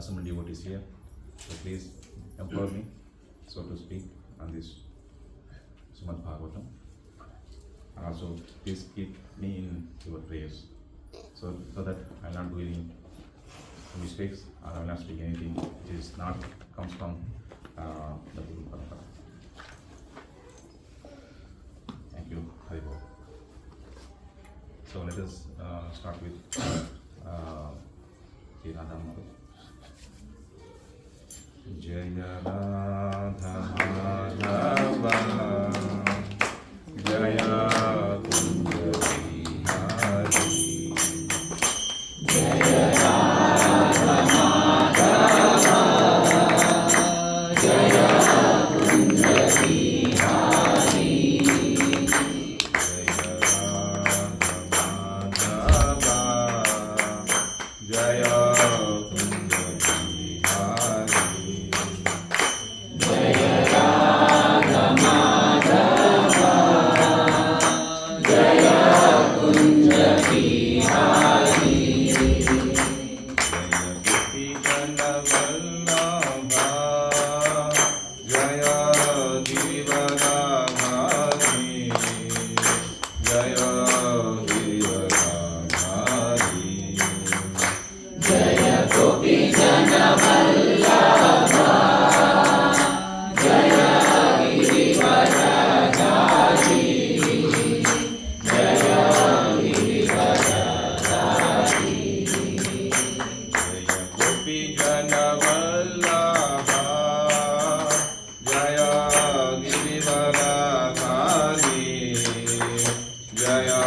assembled devotees here. So please empower me, so to speak, on this Shrimad Bhagavatam. And also please keep me in your prayers, so that I will not do any mistakes, or I will not speak anything which is not comes from the Guru Parampara. Thank you, Hari Bol. So let us start with Radha Mother. Jaya Radha Madhava Jaya Kunja Bihari Jaya Radha Madhava Jaya Kunja Bihari Jaya Radha Madhava Jaya Kunja Bihari Jaya Radha Madhava Jaya Kunja Bihari Jaya Gopi Jana Vallabha Jaya Girivaradhari Jaya Girivaradhari Jaya Gopi Jana Vallabha Jaya Girivaradhari Jaya Girivaradhari Jaya Gopi Jana Vallabha Jaya Girivaradhari Jaya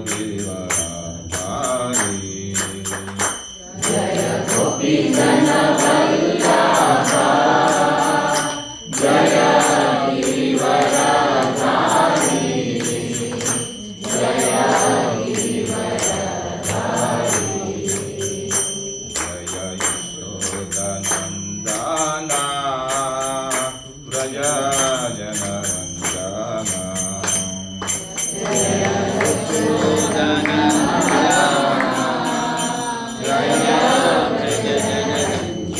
Girivaradhari Jaya Gopi Jana Vallabha Jaya Girivaradhari Jaya Girivaradhari Jaya Yashodanandana Braja Janaranjana Jaya Yashodanandana Jaya Braja Janaranjana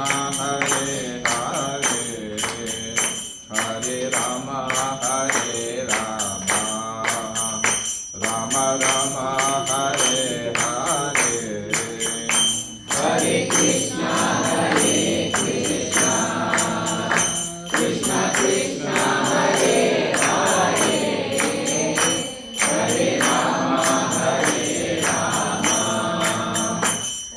Hare Hare, Hare Rama, Hare Rama, Rama Rama, Hare Hare, Hare Krishna, Krishna Krishna, Hare Hare, Hare Rama, Hare Rama,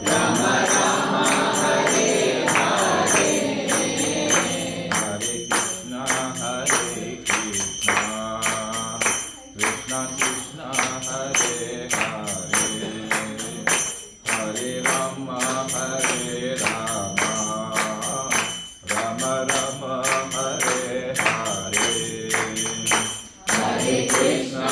Rama Rama, Hare Hare, Hare Krishna, Krishna Krishna, Hare Hare, Hare Rama, Hare Rama, Rama Rama, Hare Hare, Hare Krishna,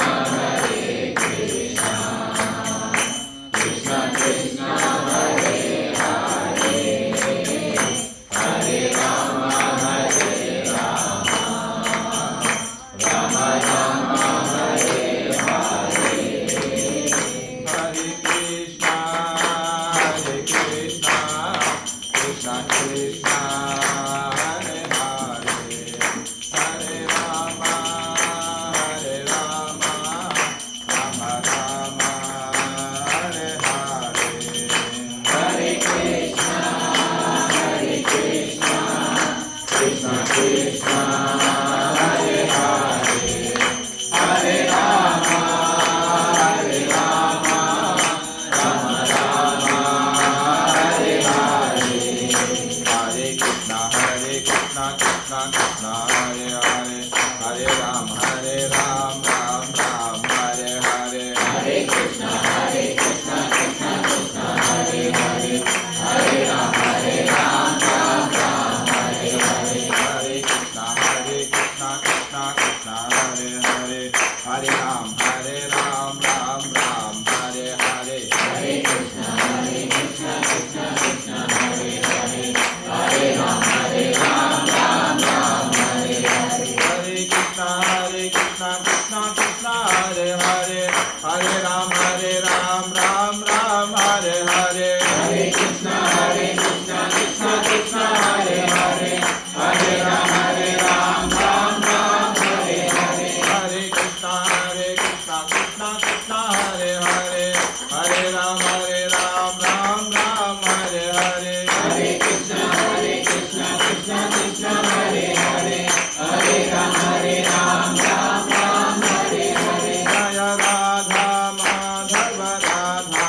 Krishna Krishna, Hare Hare, Hare Rama, Hare Rama, Rama Rama, Hare Hare, Hare Krishna, Krishna Krishna, Hare Hare, Hare Rama, Hare Rama, Rama Rama, Hare Hare, Hare Krishna, Krishna Krishna, Hare Hare, Hare Rama, Hare Rama, Rama Rama, Hare Hare, Hare Krishna, Krishna Krishna, Hare Hare, Hare Ram, Ram Ram, Hare Hare, Hare Krishna, Krishna Krishna, Hare Hare, Hare Ram, Ram Ram, Hare Hare, Hare Krishna, Krishna Krishna, Hare Hare, Hare Ram, Ram Ram, Hare Hare, Hare Krishna, Krishna Krishna, Hare Hare, Hare Ram, Ram Ram, Hare Hare, Hare Krishna, Krishna Krishna, Hare Hare, Hare Ram, Ram Ram, Hare Hare, Hare Krishna, Krishna Krishna, Hare Hare, Hare Ram, Ram Ram, Hare Hare, Hare Krishna, Krishna Krishna, Hare Hare, Hare Ram, Ram Ram, Hare Hare, Hare Krishna, Krishna Krishna, Hare Hare, Hare Ram, Ram Ram, Hare Hare, Jaya Radha Madhava, Radha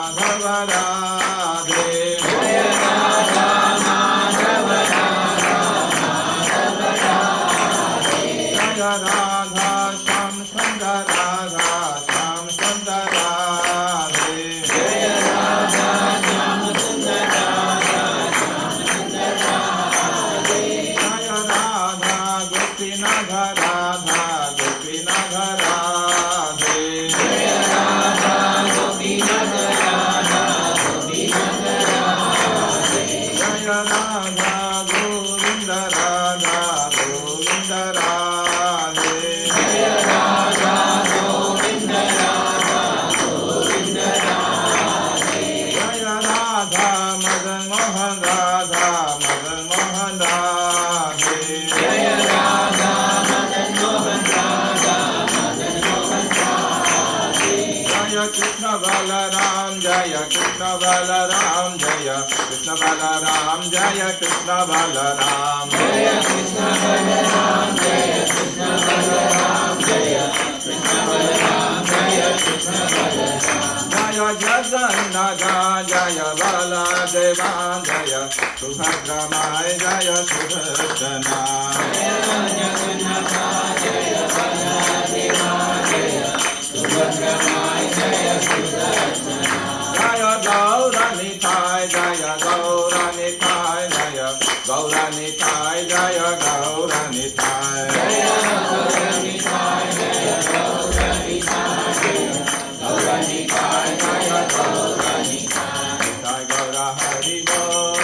Madhava, Radhe, Jaya Radha Madhava, Radha Madhava, Radhe, Jaya Radha Sham Sundar, Radha Sham Sundar, Radhe, Jaya Radha Sham Sundar, Radha Sham Sundar, Radhe, Jaya Radha Gopinath, Radha Gopinath, Radhe, Jaya Radha Gopinath, Radha Gopinath, Radhe, Jaya Radha Govinda, Radha Govinda, Radhe, Jaya Radha Govinda, Radha Govinda, Radhe, Jaya Radha Madan Mohan, Radha Madan Mohan, Radhe, Jaya Radha Madan Mohan, Radha Madan Mohan, Radhe, Jaya Krishna Balaram, Jaya Krishna Balaram, Jaya Krishna Balaram, Jaya Krishna Balaram, Jaya Krishna Balaram, Jaya Krishna Balaram, Jaya Krishna Balaram, Jaya Krishna Balaram, Jaya Jagannatha, Jaya Baladeva, Jaya Subhadramaya, Jaya Sudarsana, Jaya Jagannatha, Jaya Baladeva, Jaya Subhadramaya, Jaya Sudarsana, Jaya Gauranitai, Jaya Gauranitai, Jaya Gauranitai, Jaya Gauranitai, Jaya Gauranitai, Jaya Gauranitai, Jaya Gauranitai, Jaya Gauranitai, Jai Gaura Hari Bol,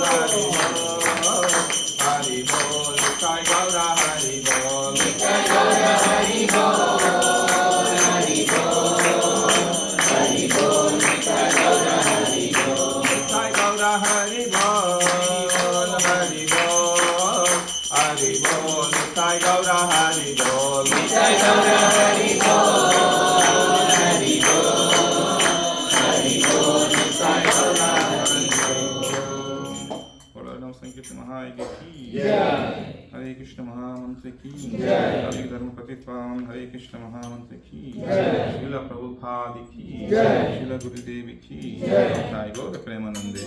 Hari Bol, Hari Bol, Jai Gaura Hari Bol, Jai Gaura Hari Bol, Hari Bol, Hari Bol, Jai Gaura Hari Bol, Jai Gaura Hari Bol. संकीर्तन महायज्ञ की जय। हरे कृष्ण महामंत्र की जय। हरे धर्म प्रतित्वान हरे कृष्ण महामंत्र की जय। श्रीला प्रभुपाद की जय। श्रीला गुरुदेव की जय। जय गौर प्रेमानंदे।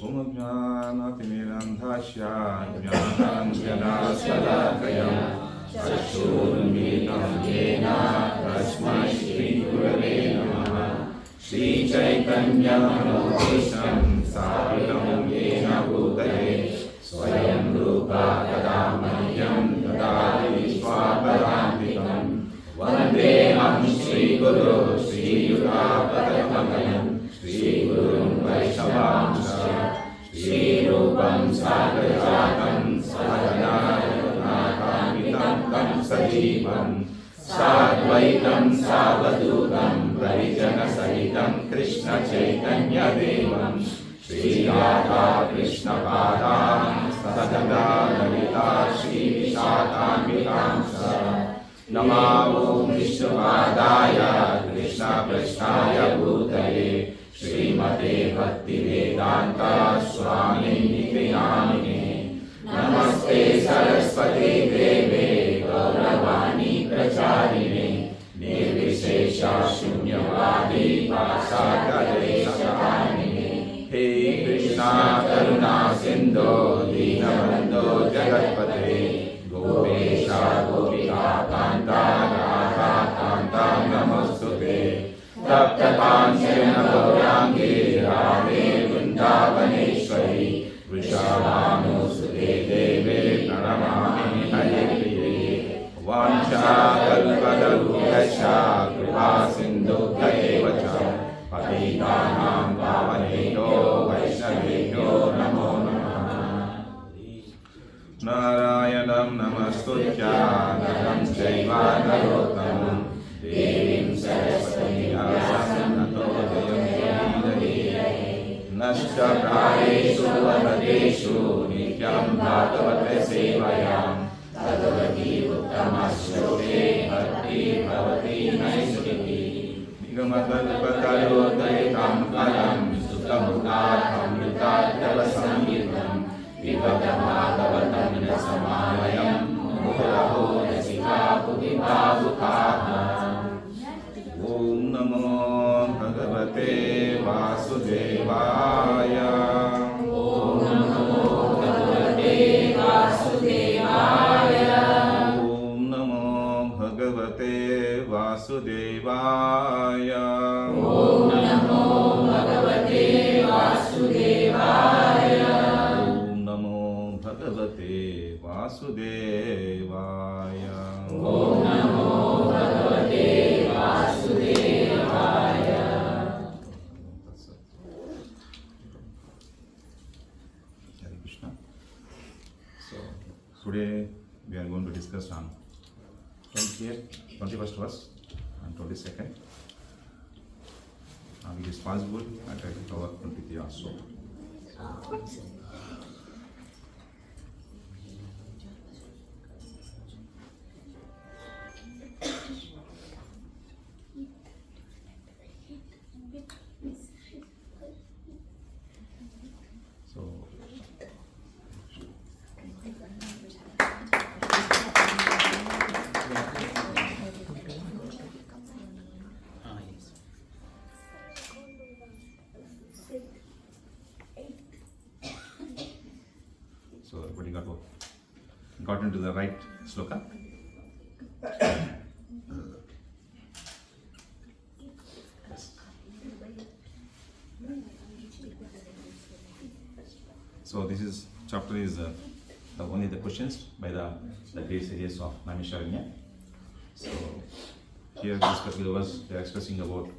ओम ज्ञानातिमिरान्धस्य ज्ञानाञ्जनशलाकया चक्षुरुन्मीलितं येन तस्मै श्रीगुरवे नमः। श्रीचैतन्यमनोभीष्टं स्थापितं येन भूतले स्वयं रूपा तदा मह्यं ददाति स्वापदान्तिकं। वन्देऽहं श्रीगुरो श्रीयुतापदकमलं श्रीगुरुं वैष्णवांश्च श्रीरूपं साग्रजातं सहगना रघुनाथान्वितं तं सजीवं साद्वैतं सावधूतं परिजनसहितं कृष्णचैतन्यदेवं श्रीराधा कृष्णपादां सदा ललिता श्रीविशाखान्वितांश्च। नमो विष्णुपादाय कृष्णपृष्ठाय भूतले श्रीमते भक्तिवेदान्त स्वामिनिति नामिने। नमस्ते सरस्वती देवे गौरवाणी प्रचारिणे निर्विशेष शून्यवादी पाशाकलेशकारिणे। हे कृष्णा करुणा सिन्धो दीनबन्धो जगत्पते गोपेश गोपिका कान्ता राधा कान्ता नमोस्तुते। तप्तकाञ्चन गौराङ्गे राधे वृन्दावनेश्वरी वृषभानुसुते देवे प्रणमामि हरिप्रिये। वाञ्छाकल्पतरुभ्यश्च कृपा सिन्धुभ्येव च पतितानां पावनेभ्यो वैष्णवेभ्यो नमो नमः। नारायणं नमस्तुत्य नरं चैव नरोत्तमं देवीं सरस्वतीं व्यासं ततो जयमुदीरये। नष्टप्रायेषु वदेषु नित्यं भागवते सेवयां भगवती उत्तमश्लोके भक्ति भवति नैष्ठिकी। निगमकल्पतरोद्भूतं फलं सुखमुखामृताद्रवसंयुतं पिबत भागवतं रसमालयं मुहुरहो रसिका भुवि भावुकाः। ॐ नमो भगवते वासुदेवाय। ॐ नमो भगवते वासुदेवाय। ॐ नमो भगवते वासुदेवाय। ॐ नमो भगवते वासुदेवाय। ॐ नमो भगवते वासुदेवाय। ॐ नमो भगवते वासुदेवाय। Hare Krishna. So today we are going to discuss on 21st verse and 22nd. If it is possible, I try to cover 23 also. So so everybody got into the right sloka. So this is chapter is only the questions by the great sages of Naimisharanya. So here this particular verse they are expressing about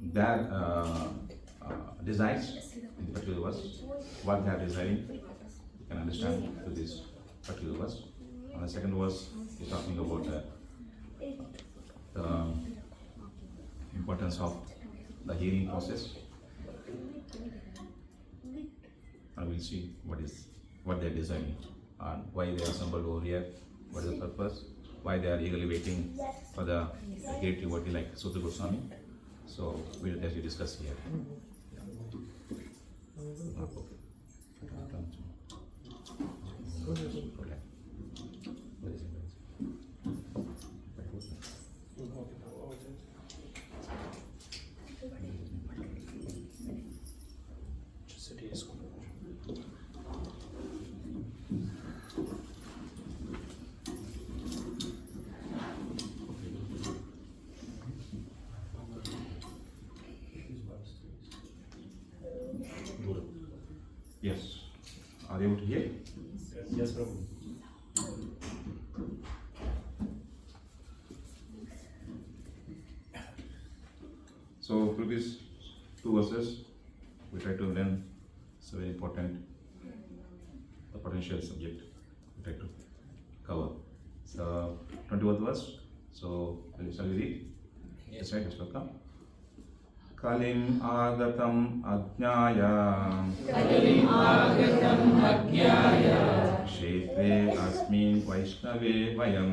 their desires in the particular verse, what they are desiring. You can understand to this particular verse. And the second verse is talking about the importance of the hearing process. And we'll see what they are designing and why they are assembled over here, what is the purpose, why they are eagerly waiting for the great devotee like Sutra Goswami. So So we'll actually discuss here. Yes. Are you able to hear? Yes, Prabhu. So, previous two verses, we try to learn. It's a very important, the potential subject we try to cover. So, 21st verse. So, shall we read? Yes, right. Let's welcome. Kalim agatam ajnaya Kshetre asmin vaishnave vayam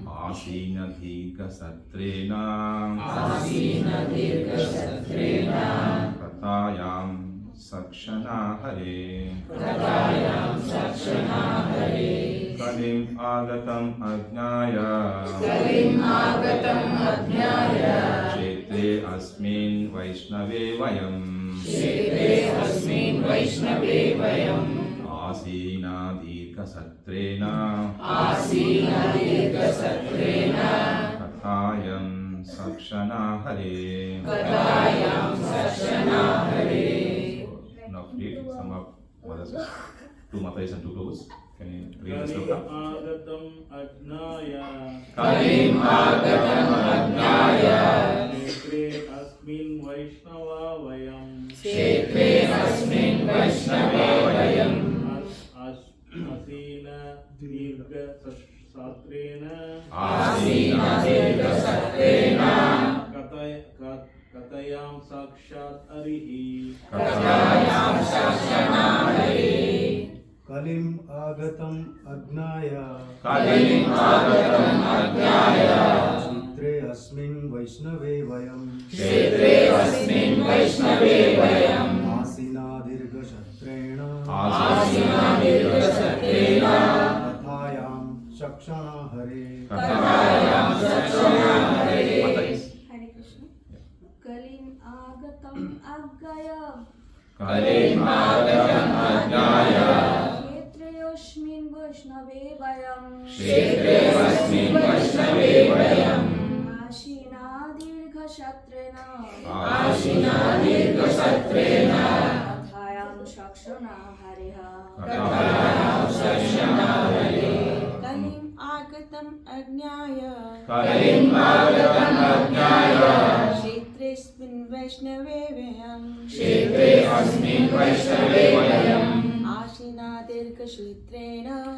Asina dhika satrena Katayam sakshana hare Kalim agatam ajnaya Kshetre asmin vaishnave vayam Asina dhika satrena Kathayam sakshana hare. Now read some of mothers, two matas and two toes. Can you read the sloka? Kalim agatam ajnaya Kshetre asmin vaishnave vayam Asina dirgha satrena Katayam sakshat arihi Kalim agatam ajnaya Kshetre asmin vaishnave vayam Asina dirgha satrena Kathayam sakshana hare. Matais. Hare Krishna. Kalim agatam agaya. Kshetrayosmin vaishnave vayam. Ashina dirgha shatrena. Kathayam sakshana hariha. Kalim agatam ajnaya Kshetresmin vaishnave vayam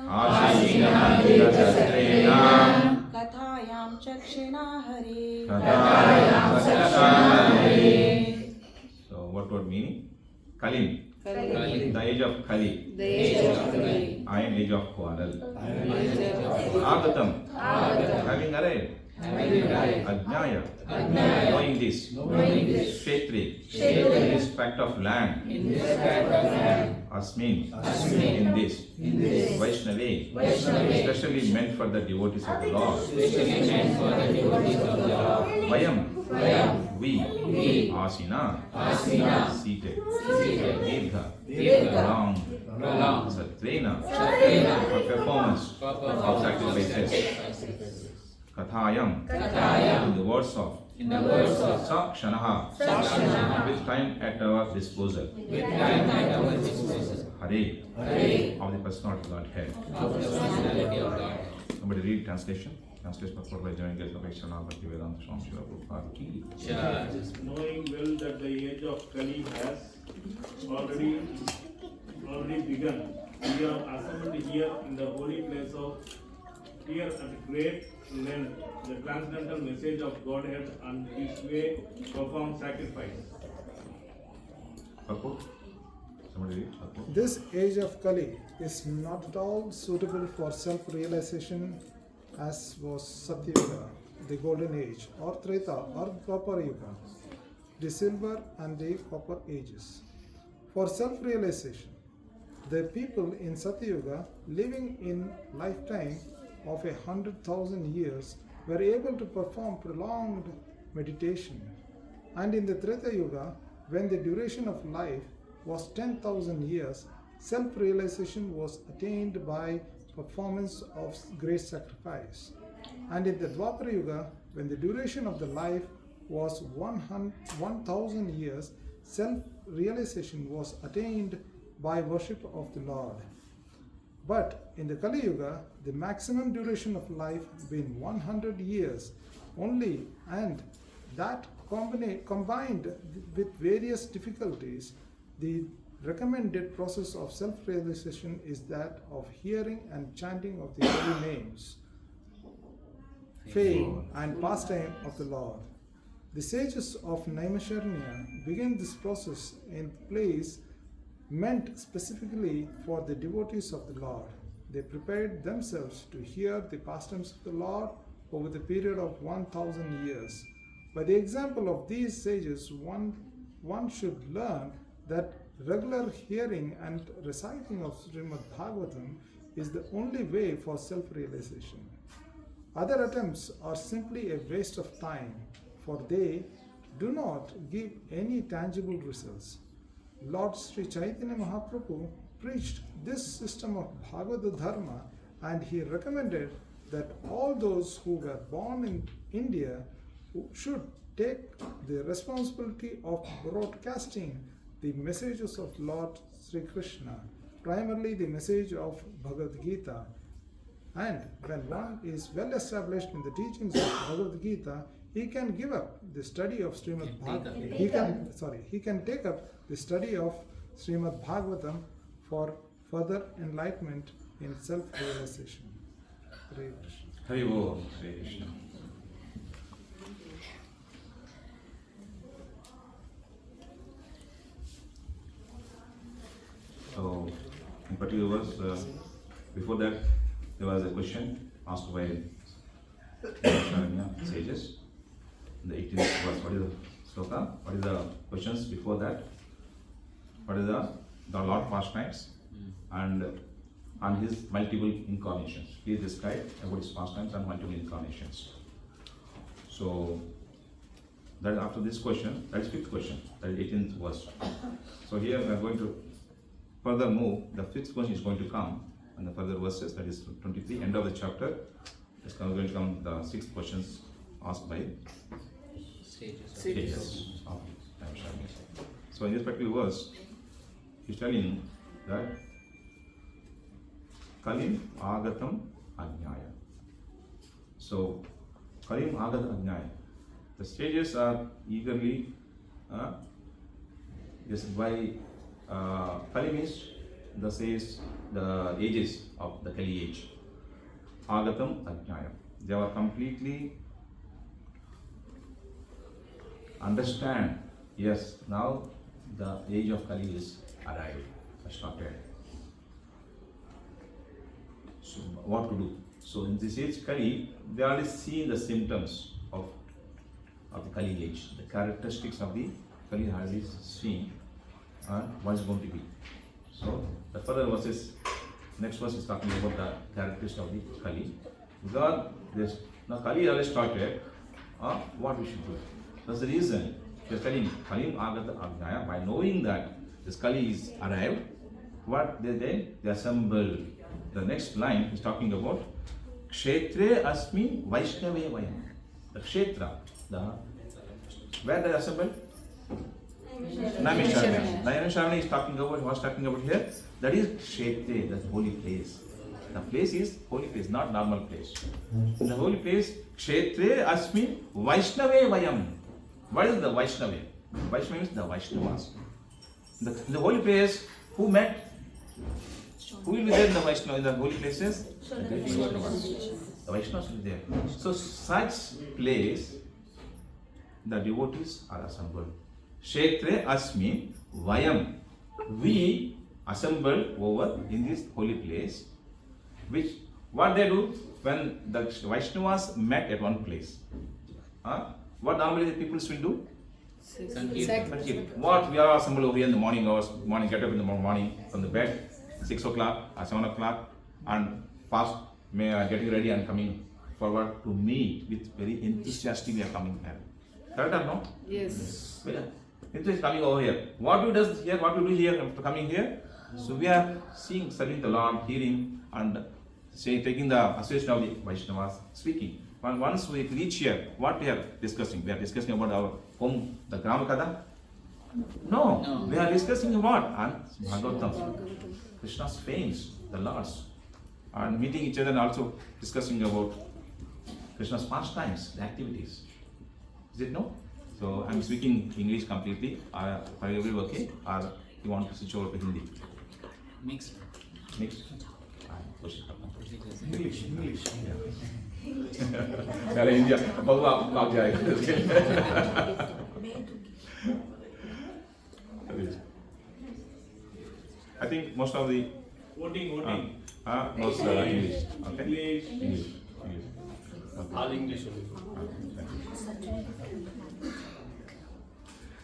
Ashina dirgha satrena Kathayam sakshana hare. So, what would meaning? Kalim. The age of Kali. I am age of quarrel. Agatam. Having arrived. Ajnaya. Knowing this. Kshetri. In this fact of land. Asmin. In this. Vaishnave. Especially meant for the devotees of the Lord. Vayam. We. Asina. Seated. Dirgha. Long. Satrena. For performance of sacrifices. Kathayam. In the words of Sakshanaha. With time at our disposal. Hare. Of the personality of Godhead. Somebody read translation. Translation by joining us of Ekshana Bhakti Vedanta Swami Srila Prabhupada ki. Knowing well that the age of Kali has already begun, we are assembled here in the holy place of here at great length the transcendental message of Godhead and this way perform sacrifice. Purport? Somebody read? Purport? This age of Kali is not at all suitable for self-realization as was Satyuga. the golden age, or Treta or copper yuga, the silver and the copper ages. For self-realization, the people in Satyuga living in lifetime of 100,000 years were able to perform prolonged meditation, and in the Treta Yuga, when the duration of life was 10,000 years, self-realization was attained by performance of great sacrifice. And in the Dwapara Yuga, when the duration of the life was 1,000 years, self-realization was attained by worship of the Lord. But in the Kali Yuga, the maximum duration of life being 100 years only, and that combined with various difficulties, the recommended process of self-realization is that of hearing and chanting of the holy names, fame and pastime of the Lord. The sages of Naimisharanya began this process in place meant specifically for the devotees of the Lord. They prepared themselves to hear the pastimes of the Lord over the period of 1,000 years. By the example of these sages, one should learn that regular hearing and reciting of Srimad Bhagavatam is the only way for self-realization. Other attempts are simply a waste of time, for they do not give any tangible results. Lord Sri Chaitanya Mahaprabhu preached this system of Bhagavad Dharma, and he recommended that all those who were born in India should take the responsibility of broadcasting the messages of Lord Sri Krishna, primarily the message of Bhagavad Gita. And when one is well established in the teachings of Bhagavad Gita, he can give up the study of Srimad Bhagavatam. He can take up the study of Srimad Bhagavatam for further enlightenment in self-realization. Hare Krishna. Hari Bol, Hare Krishna. So, in particular verse, before that, there was a question asked by Sharanya sages. In the 18th verse, what is the sloka? What is the questions before that? What is the Lord pastimes and his multiple incarnations? Please describe about his pastimes and multiple incarnations. So, that after this question, that is 5th question, that is 18th verse. So here we are going to further move. The 5th question is going to come, and the further verses, that is 23, end of the chapter, is going to come the 6th questions asked by sages of Naimisharanya. So in this particular verse, he is telling that Kalim Agatam Ajnaya. So Kalim Agatam Ajnaya. The sages are eagerly just by Kali means the ages of the Kali age. Agatam Ajnaya. They were completely understand, yes, now the age of Kali is arrived, started. So what to do? So in this age Kali, they already see the symptoms of the Kali age, the characteristics of the Kali already seen, and what is going to be. So the further verses, next verse is talking about the characteristics of the Kali. Because this now Kali already started, what we should do? That's the reason he is telling Kalim Agata Ajnaya. By knowing that this Kali is arrived, what they assemble. The next line is talking about Kshetre Asmi Vaishnave Vayam. The Kshetra, where they assemble? Naimisharanya. Naimisharanya is talking about, what's talking about here? That is Kshetre, that holy place. The place is holy place, not normal place. In the holy place, Kshetre Asmi Vaishnave Vayam. What is the Vaishnava? Vaishnava means the Vaishnavas. The holy place, who met? Who will be there in the Vaishnava, in the holy places? The Vaishnavas will be there. So such place, the devotees are assembled. Kshetre Asmi Vayam. We assemble over in this holy place, which what they do when the Vaishnavas met at one place? What normally the people will do? What we are assembled over here in the morning hours, get up in the morning from the bed, 6 o'clock or 7 o'clock, and fast, getting ready and coming forward to meet with very enthusiastic. We are coming here. Correct or no? Yes. Enthusiastic coming over here. What we do here? What we do here after coming here? So we are seeing, serving the Lord, hearing, and taking the association of the Vaishnavas, speaking. Once we reach here, what we are discussing? We are discussing about our home, the Gramakada? No. We are discussing about bhagavatam, Krishna's fames, the Lord's, and meeting each other and also discussing about Krishna's pastimes, the activities. Is it no? So I'm speaking English completely. Are you okay? Or you want to switch over to Hindi? Mixed. English. अरे India बबू आप जाएगा I think most of the Voting. most English. Okay. English. Okay. All English.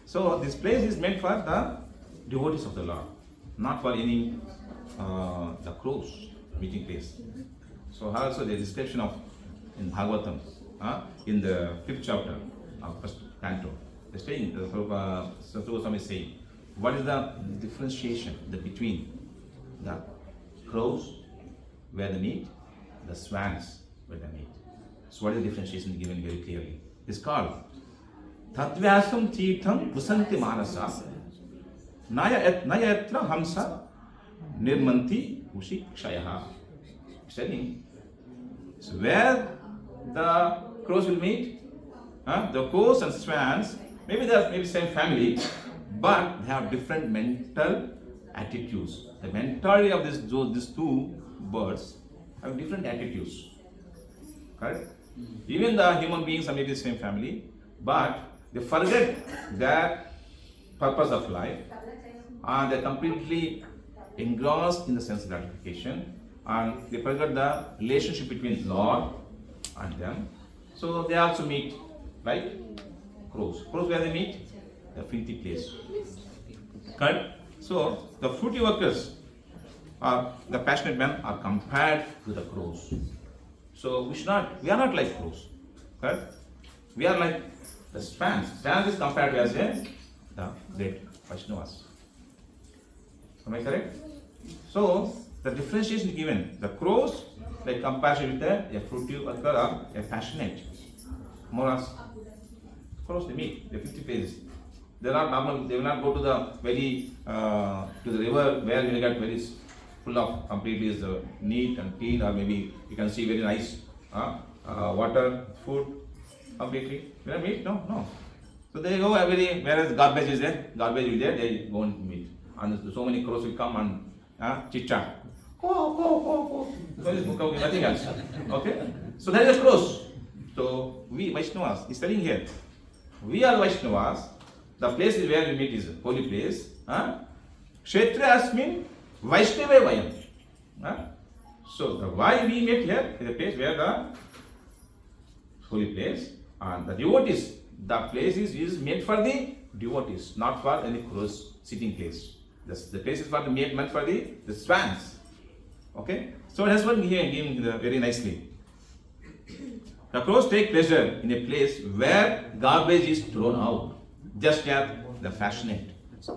So this place is meant for the devotees of the Lord, not for any the crows meeting place. So also the description of in Bhagavatam, in the 5th chapter of 1st canto, the saying, Sri Goswami is saying, what is the differentiation between the crows where they meet, the swans where they meet? So what is the differentiation given very clearly? It's called Tatvasam Tirtham Pusanti Manasa Nayatra Hamsa Nirmanti Ushi Kshayaha. Saying, so where the crows will meet, the crows and swans, maybe they are same family, but they have different mental attitudes. The mentality of these two birds have different attitudes. Correct? Even the human beings are maybe the same family, but they forget their purpose of life, and they're completely engrossed in the sense gratification, and they forget the relationship between Lord and them. So they also meet like crows. Crows where they meet? The filthy place. Correct? So the fruity workers or the passionate men are compared to the crows. So we are not like crows. Correct? We are like the swans. Swans is compared to as the great Vaishnavas. Am I correct? So the differentiation given, the crows like comparison with a fruity worker or a passionate. More as crows they meet, they 50 paces. They are not normal, they will not go to the very to the river where you get very full of completely is neat and clean, or maybe you can see very nice water, food completely. Will they meet? No. So they go every whereas garbage is there, they go and meet. And so many crows will come and chit chat. Nothing else. Okay? So that is a cross. So we Vaishnavas is telling here. We are Vaishnavas. The place is where we meet is a holy place. Kshetra asmin Vaishnava vayam. So the why we meet here is a place where the holy place, and the devotees. The place is meant for the devotees, not for any crows sitting place. The place is meant for the swans. Okay? So it has one here given very nicely. The crows take pleasure in a place where garbage is thrown out, just as the passionate,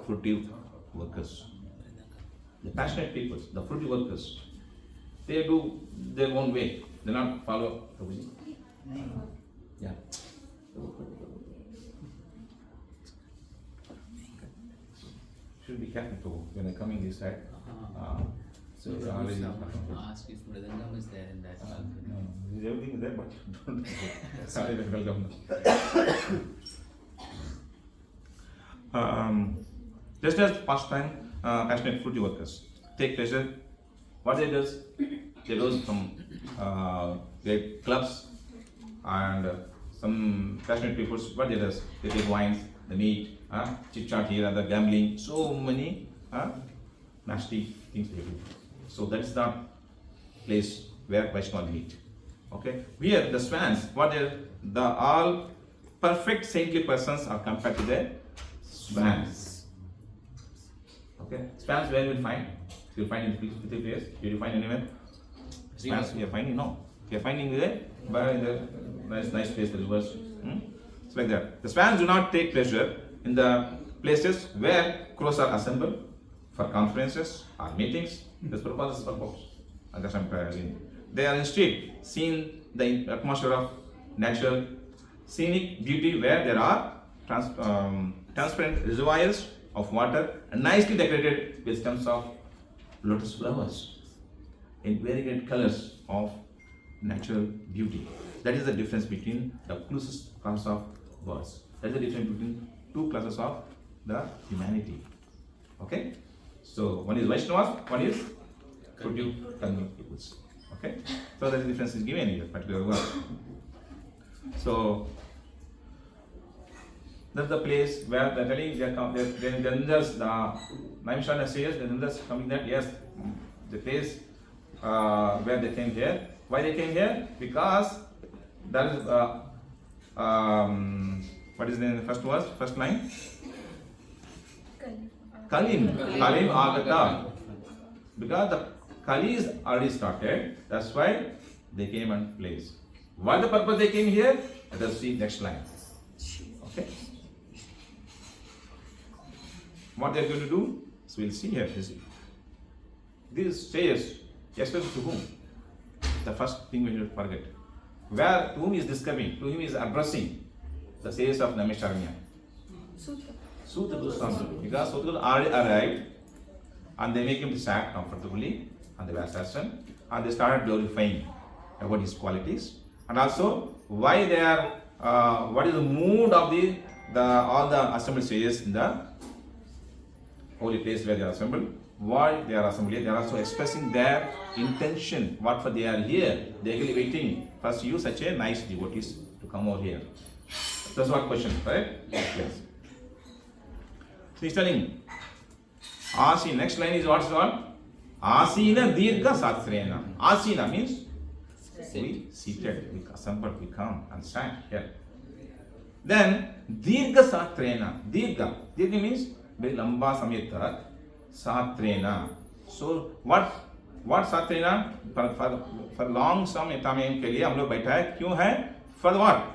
fruity workers. The passionate people, the fruity workers, they do their own way. They not follow. Yeah. Should be careful when I coming this side. So ask if Mridangam is there in that. No, everything is there, but don't sorry, welcome. Just as past time, passionate fruity workers take pleasure. What they do? They go from their clubs, and some passionate people. What they do? They take wines, the meat, chit chat here, and the gambling. So many nasty things they do. So that is the place where Vaishnavas meet. Okay, here the swans, what are the all perfect saintly persons are compared to the swans. Okay, swans where you will find? You will find in the physical place. Did you find anywhere? Swans we are finding? No. We are finding there, but in the nice place, the rivers. It's like that. The swans do not take pleasure in the places where crows are assembled for conferences or meetings. This purpose is purpose. And that's they are instead seeing the atmosphere of natural scenic beauty where there are transparent reservoirs of water and nicely decorated with stems of lotus flowers in variegated colors of natural beauty. That is the difference between the classes of birds. That is the difference between two classes of the humanity. Okay? So one is Vaishnavas, one is produced peoples. Okay? So that difference is given here, particular word. So that's the place where the telling then just the Naimshana says the Nandas coming that yes, the place where they came here. Why they came here? Because that is what is the first verse, first line? Kalim Agata. Because the Kali is already started, that's why they came and placed. What the purpose they came here? Let us see next line. Okay. What they are going to do? So we'll see here. This says, express to whom? The first thing we should forget. Where to whom is describing, to whom is addressing the says of Namisharanya. Suta Goswami. Because Suta already arrived and they make him sat comfortably on the Vyasasana and they started glorifying about his qualities and also why they are, what is the mood of the all the assembled sages in the holy place where they are assembled. Why they are assembled here? They are also expressing their intention, what for they are here. They are really waiting for you, such a nice devotees, to come over here. That's what question, right? Yes. So he's telling, Asina, next line is what's called? Asina Dirgha Satrena. Asina means we seated, we assembled, we come and sat here. Then Dirgha Satrena. Dirgha means very lamba samay tak. Satrena. So what Satrena? For long समय के लिए हम लोग बैठा है क्यों है? For what?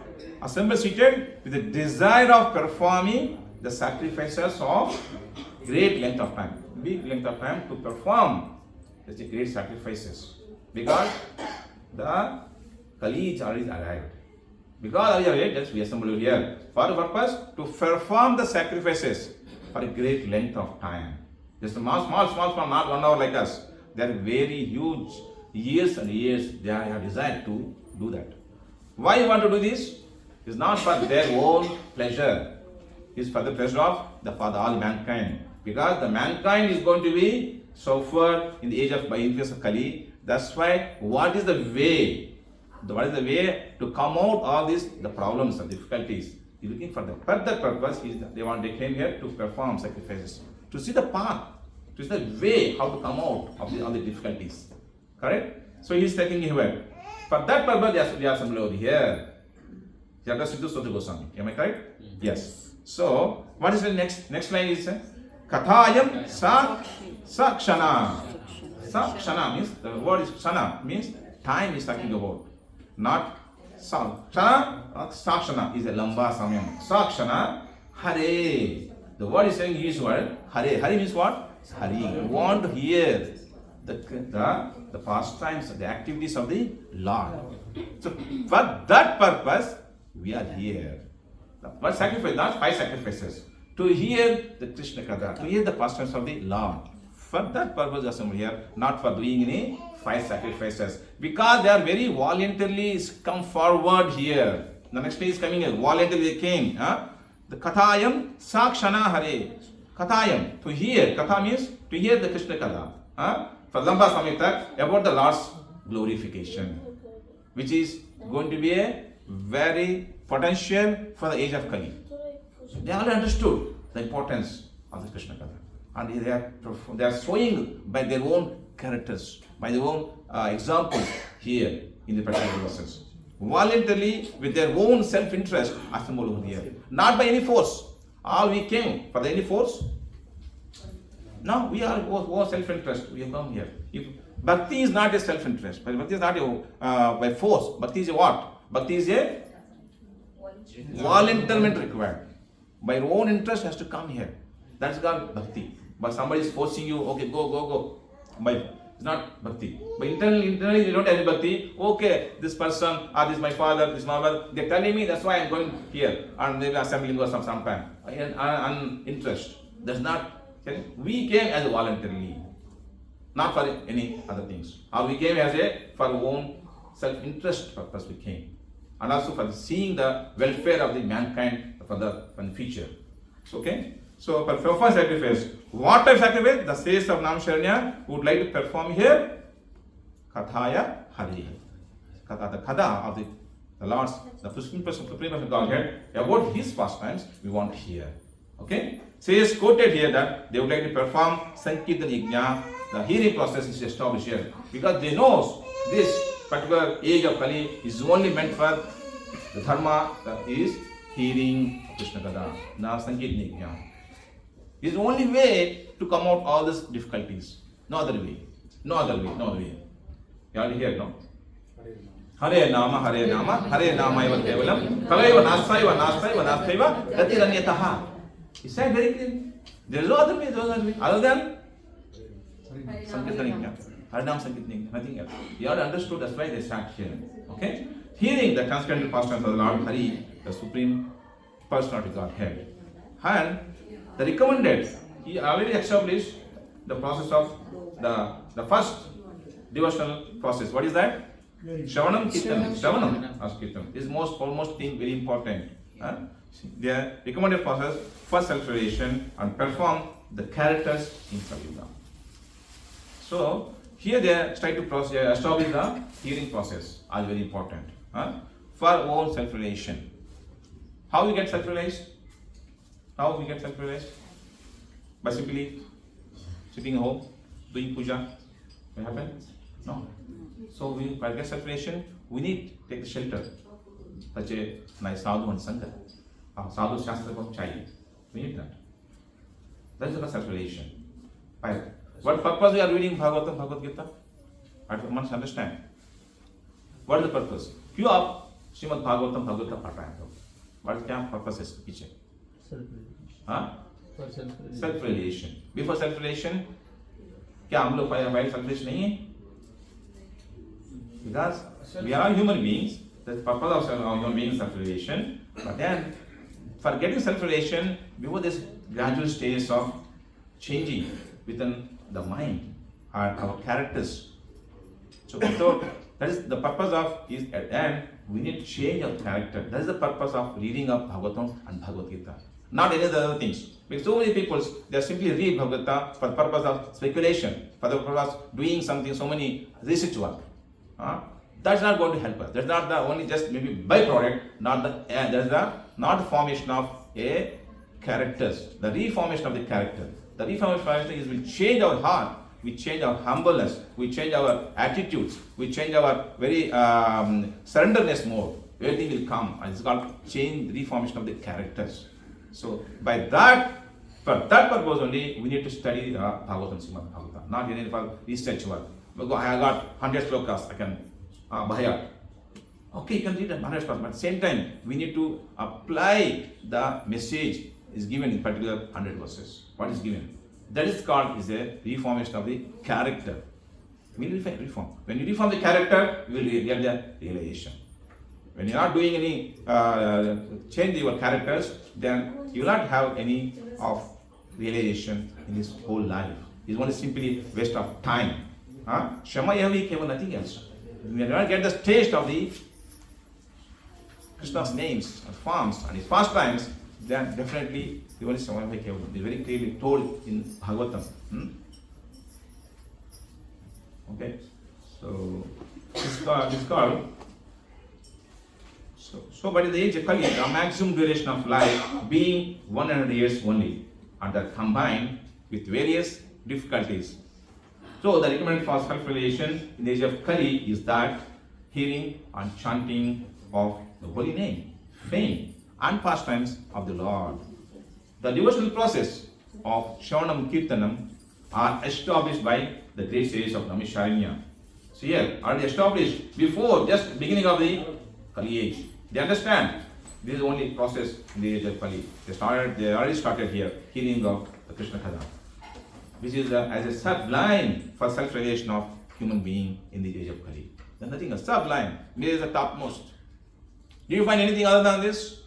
Assemble seated with the desire of performing the sacrifices of great length of time, big length of time to perform such great sacrifices. Because the Kali is already arrived. Because already arrived, we assemble here for the purpose to perform the sacrifices for a great length of time. Just a small, not 1 hour like us. They are very huge, years and years they have desired to do that. Why you want to do this? It's not for their own pleasure. It's for the pleasure of for all mankind. Because the mankind is going to be suffered in the age of by influence of Kali. That's why what is the way? What is the way to come out all these the problems and difficulties? You're looking for the further purpose is they came here to perform sacrifices, to see the path, to see the way how to come out of all the difficulties. Correct? So he's taking here. For that purpose they are assembled over here. Am I correct? Yes. So what is the next line is Kathayam Sakshana. Sakshana means the word is Shana means time is talking about. Not Shana, Sakshana is a lamba samyam. Sakshana, Hare. The word is saying his word. Hare. Hare means what? Hari. We want to hear the pastimes, the activities of the Lord. So for that purpose, we are here. But sacrifice, not 5 sacrifices. To hear the Krishna Katha, to hear the pastimes of the Lord. For that purpose, assembled here, not for doing any 5 sacrifices. Because they are very voluntarily come forward here. The next day is coming here. Voluntarily they came. The Kathayam Sakshana Hare. Kathayam, to hear. Katha means to hear the Krishna Katha. For Lamba Samhita, about the Lord's glorification. Which is going to be a very potential for the age of Kali. They all understood the importance of the Krishna Katha. And they are showing by their own characters, by their own examples, here in the particular verses. Voluntarily, with their own self-interest, assembled over here. Not by any force. All we came for any force. No, we are all self-interest. We have come here. If bhakti is not a self-interest, but bhakti is not a by force. Bhakti is a what? Bhakti is a voluntarily required. By your own interest has to come here. That's called bhakti. But somebody is forcing you, okay, go. It's not bhakti. But internally you don't have any bhakti. Okay, this person, or this my father, this my mother, they're telling me, that's why I'm going here. And maybe assembling or sometime. And interest. That's not. We came as voluntarily, not for any other things. Or we came as for our own self-interest purpose we came. And also for seeing the welfare of the mankind for the future. Okay? So for first sacrifice, what type of sacrifice? The sages of Namasharanya would like to perform here. Kathaya Hari. Katha, the Katha of the Lord's, the Supreme Person of Godhead, about his pastimes, we want here. Okay? Says quoted here that they would like to perform Sankirtan Yajna. The hearing process is established here. Because they know this particular age of Kali is only meant for the dharma that is hearing Krishna Katha. Now Sankirtan Yajna. It's the only way to come out all these difficulties. No other way. You already hear, no? Hare Nama, Hare Nama, Hare Nama eva kevalam, Kalaiva Nastaiva, Gatiranyataha. He said very clearly. There is no other way, other than Sankirtan Yajna. Harinam Sankirtan Yajna, nothing else. You have understood, that's why they start hearing. Okay? Hearing the transcendental pastimes of the Lord Hari, the Supreme Personality Godhead. And the recommended, he already established the process of the first devotional process. What is that? Shravanam Kirtanam. Shravanam as Kirtanam is almost thing very important. The recommended process for self-realization and perform the characters in Kali. So here they try to establish the hearing process as very important for own self-realization. How we get self-realized? By simply sitting at home, doing puja. What happens? No. So we get self-realization, we need to take the shelter. Such a nice sadhu and sangha. Sadhu shastra from child. We need that. That is the self-realization. What purpose we are reading Bhagavatam, Bhagavad Gita? I must understand. What is the purpose? क्यों आप श्रीमद् भागवतम भगवत पढ़ रहे हैं? What क्या purpose है इसके पीछे? Self-realization. Before self-realization, क्या हम लोग while self-realization नहीं है? Because we are human beings. That's the purpose of human beings self-realization. But then, for getting self-realization, before this gradual stages of changing within the mind and our characters. So that is the purpose of is at the end we need to change our character. That is the purpose of reading of Bhagavatam and Bhagavad Gita. Not any other things. Because so many people, they simply read Bhagavata for the purpose of speculation, for the purpose of doing something, so many research work. That's not going to help us. That's not the only just maybe byproduct, not the formation of a characters, the reformation of the character. The reformation is will change our heart, we change our humbleness, we change our attitudes, we change our very surrenderness mode. Everything will come, and it's called change, reformation of the characters. So by that, for that purpose only, we need to study Bhagavatam, Srimad Bhagavatam, not any for research work. I got 100 slokas, I can buy out. Okay, you can read 100 slokas, but at the same time, we need to apply the message is given in particular 100 verses. What is given? That is called is a reformation of the character. We will reform. When you reform the character, you will get the realization. When you are not doing any change your characters, then you will not have any of realization in this whole life. It's only simply waste of time. Shama Yavi came nothing else. When you not get the taste of the Krishna's names and forms and his pastimes, then definitely you only Shama Yavi came. It's very clearly told in Bhagavatam. Okay, so this called. So by the age of Kali, the maximum duration of life being 100 years only, and that combined with various difficulties So the recommended for self-realization in the age of Kali is that hearing and chanting of the holy name, fame and pastimes of the Lord. The devotional process of Shravanam Kirtanam are established by the great sages of Naimisharanya. So here, already established before just beginning of the Kali age. They understand this is only process in the age of Kali. They already started here, hearing of the Krishna Katha, which is as a sublime for self-realization of human being in the age of Kali. There's nothing else. Sublime. This is the topmost. Do you find anything other than this?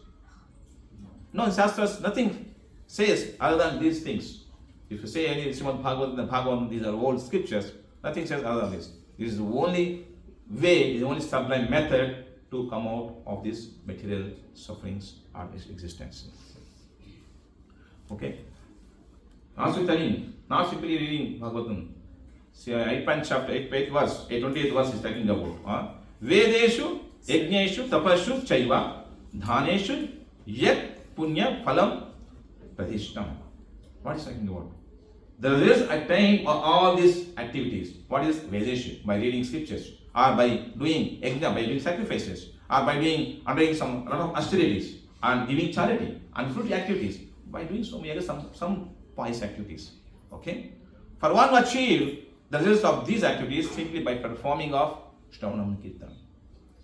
No, in Shastras, nothing says other than these things. If you say any Srimad Bhagavatam, the Bhagavatam, these are old scriptures, nothing says other than this. This is the only way, the only sublime method to come out of these material sufferings or existence. Okay? Now studying, now simply reading Bhagavatam. See, 8th chapter, 8th verse, 28th verse is talking about Vedeshu, Yajneshu, Tapashu, Chaiva, Dhaneshu, Yat, Punya, Phalam, Pradhishtam. What is talking about? The results attained of all these activities. What is Vedeshu? By reading scriptures, or by doing yajna, by doing sacrifices, or by doing undertaking some lot of austerities, and giving charity, and fruitful activities. By doing so many some pious activities. Okay? For one to achieve the results of these activities simply by performing of Shravanam Kirtan.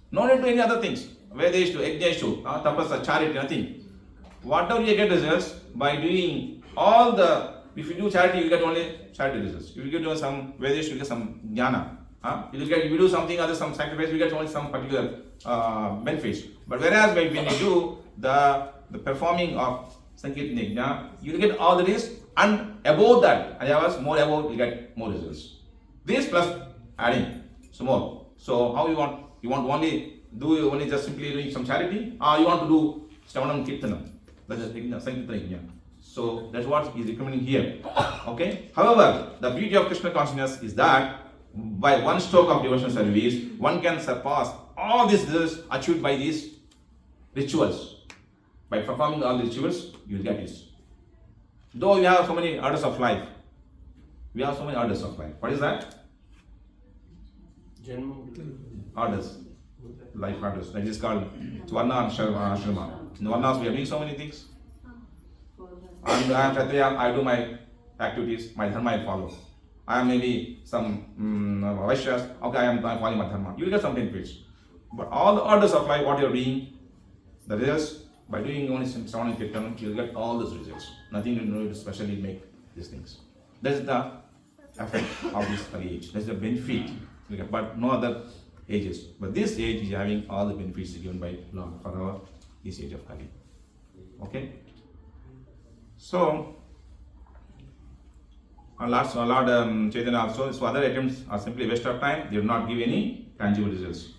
No need to any other things. Vedeshu, Yajneshu, Tapasa, charity, nothing. Whatever you get results by doing all the, if you do charity, you get only charity results. If you do some Vedeshu, you get some jnana. If you do something other, some sacrifice, you get only some particular benefits. But whereas when you do the performing of Sankirtan Yajna, you will get all the rest, and above that, more above, you get more results. This plus adding some more. So how you want? You want only just simply doing some charity, or you want to do Shravanam Kirtanam? That is Sankirtan Yajna. So that's what is recommending here. Okay. However, the beauty of Krishna consciousness is that by one stroke of devotional service, one can surpass all these results achieved by these rituals. By performing all the rituals, you will get this. Though we have so many orders of life, What is that? Orders. Life orders. That is called Varna and Shrima. In the Varnas, we are doing so many things. And I am Kshatriya, I do my activities, my dharma I follow. I am maybe some Vaishyas, okay, I am following my dharma. You will get some benefits. But all the orders of life, what you are doing, the results, by doing only Shravanam and Kirtan, you will get all those results. Nothing you need to specially make these things. That is the effect of this Kali age. That is the benefit. But no other ages. But this age is having all the benefits given by Lord for this age of Kali. Okay? So, Lord Chaitanya also, so other attempts are simply waste of time. They do not give any tangible results.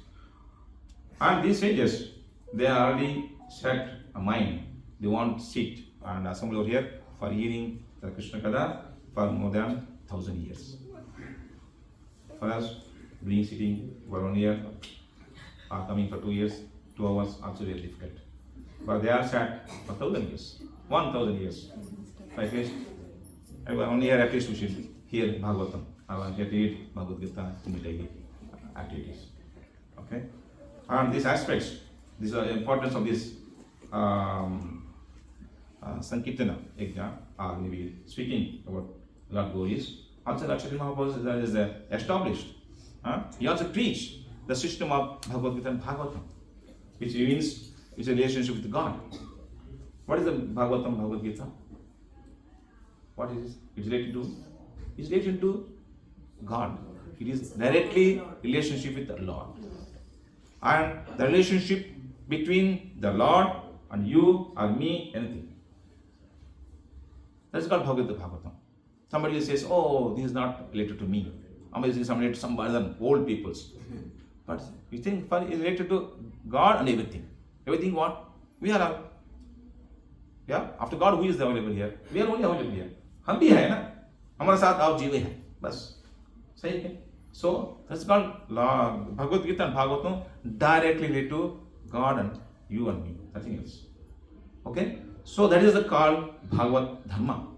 And these sages, they are already set a mind. They want to sit and assemble over here for hearing the Krishna Katha for more than 1,000 years. For us, being sitting for 1 year or coming for 2 years, 2 hours, also very difficult. But they are sat for 1,000 years, 1,000 years. So at least, 1 year at least we should hear Bhagavatam. I want to read Bhagavad Gita in the daily activities. Okay? And these aspects, these are the importance of this Sankirtana Yajna, maybe speaking about Lord Gauris. Also, Lakshmi Mahaprabhu is established. He also preached the system of Bhagavad Gita and Bhagavatam, which means its relationship with God. What is the Bhagavatam, Bhagavad Gita? What is it? It's related to? It's related to God. It is directly relationship with the Lord. And the relationship between the Lord and you or me, anything. That's called Bhagavatam. Somebody says, oh, this is not related to me. Somebody says, related to some other old peoples. But you think it's related to God and everything. Everything what? We are all. Yeah? After God, who is available here? We are only available here. हम भी है ना, हमारे साथ आप जीवे हैं, बस सही है. So that's called Bhagavad Gita and Bhagavatam directly related to God and you and me, nothing else. Okay? So that is the called Bhagavad Dharma.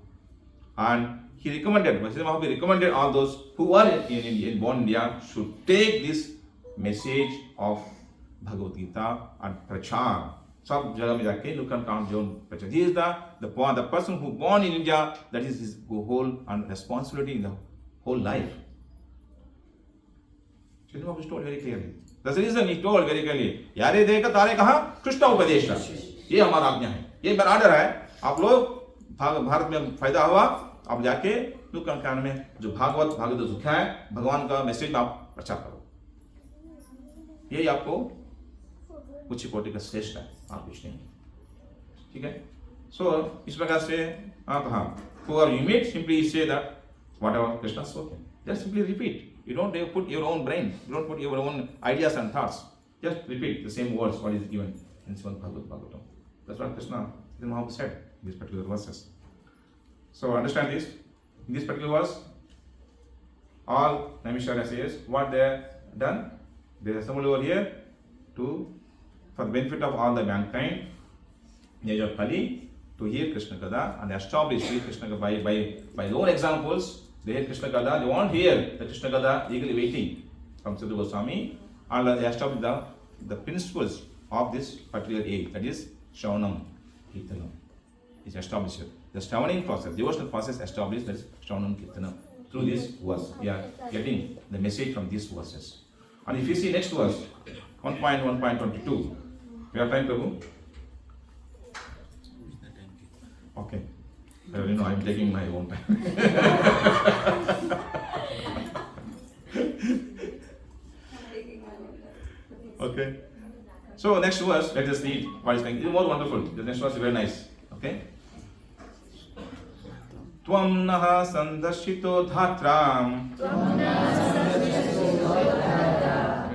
And he recommended, Mahaprabhu recommended all those who are in born India should take this message of Bhagavad Gita and prachar. सब जगह में जाके look and count your prachar. He is the person who born in India, that is his whole responsibility in the whole life. Chaitanya Mahaprabhu told very clearly. That's the reason he told very clearly. यारे देखा तारे कहा कृष्ण उपदेश. ये हमारा आज्ञा है. ये मेरा आर्डर है. आप लोग भारत में फायदा हुआ. आप जाके दुख कांड में जो भागवत दुखा है भगवान का मैसेज आप प्रचार करो. यही आपको उच्च कोटि का श्रेष्ठ है. आप कुछ नहीं. ठीक है. So इस प्रकार से आप हाँ. Whoever you meet, simply say that whatever Krishna spoken. Just simply repeat. You don't put your own brain. You don't put your own ideas and thoughts. Just repeat the same words what is given in Srimad Bhagavatam. That's what Krishna Mahaprabhu said in these particular verses. So understand this. In this particular verse, all Naimisharya says what they have done. They are assembled over here for the benefit of all the mankind, in age of Kali, to hear Krishna Katha and establish Krishna Katha by their own examples. They hear Krishna Katha, they won't hear the Krishna Katha eagerly waiting from Sadhu Goswami, and they establish the principles of this particular age, that is Shravanam, Kirtanam. Is established. The Shravanic process, devotional process established, that is Shravanam, Kirtanam. Through this verse, we are getting the message from these verses. And if you see next verse, 1.1.22, we have time, Prabhu? Okay. I'm taking my own time. Okay. So next verse, let us read what is coming. It is more wonderful. The next verse is very nice. Okay. Tvam naha sandashito dhatram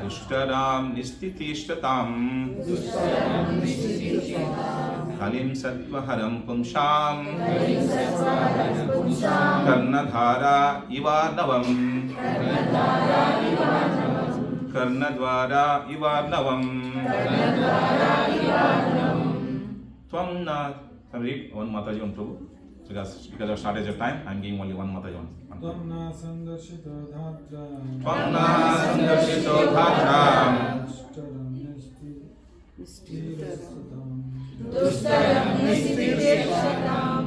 dushtaram nistitishtatam kalim sattvaharam pumsham karnadhara ivarnavam karnadvara ivarnavam Tvam na read one Mataji on Prabhu. Because of shortage of time, I am giving only one Mataji on. Tvam na sandarshito dhatra. Tvam na sandarshito dhatra. Dustaram nistitishtatam.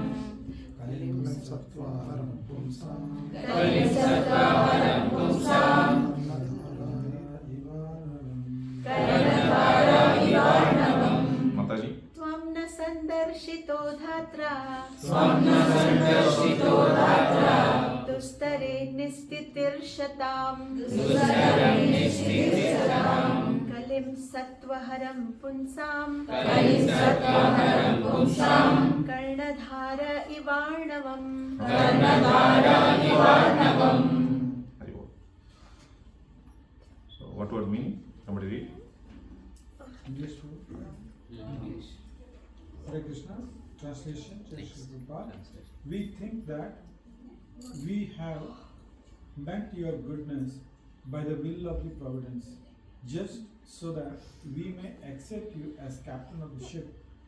Kalim sattvaharam pumsam. Kalim sattvaharam pumsam. Karnadhara ivarnavam. Mataji. Twamna sandarshito dhatra. Swamna sandarshito dhatra. Dustare nistitirshatam. Dustaram nistitishtatam. Kalim sattvaharam punsam. Kalim sattvaharam pumsam. Karnadhara ivarnavam. Karnadhara ivarnavam. So what would mean? Somebody read. English. Hare Krishna. Translation. Jai Shri Prabhupada. We think that we have met your goodness by the will of the providence, just so that we may accept you as captain of the ship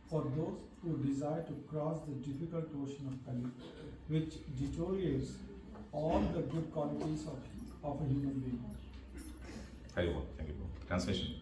for those who desire to cross the difficult ocean of Kali, which deteriorates all the good qualities of a human being. Thank you. Translation.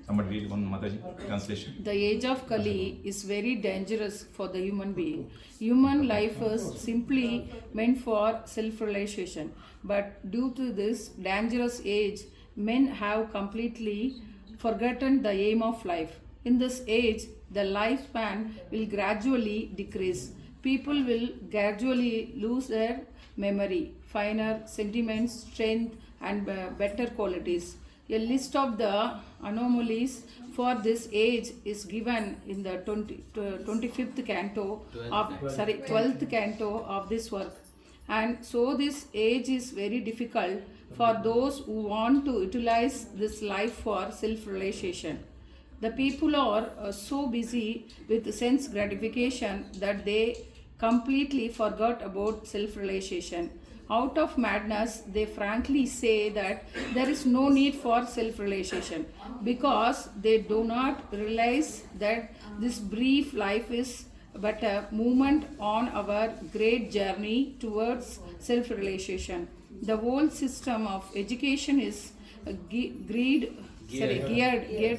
Somebody read one Mataji. Translation. The age of Kali is very dangerous for the human being. Human life is simply meant for self-realization. But due to this dangerous age, men have completely forgotten the aim of life. In this age, the lifespan will gradually decrease. People will gradually lose their memory, finer sentiments, strength, and better qualities. A list of the anomalies for this age is given in the 25th canto of 12th canto of this work. And so this age is very difficult for those who want to utilize this life for self-realization. The people are so busy with sense gratification that they completely forgot about self-realization. Out of madness, they frankly say that there is no need for self-realization because they do not realize that this brief life is but a movement on our great journey towards self-realization. The whole system of education is geared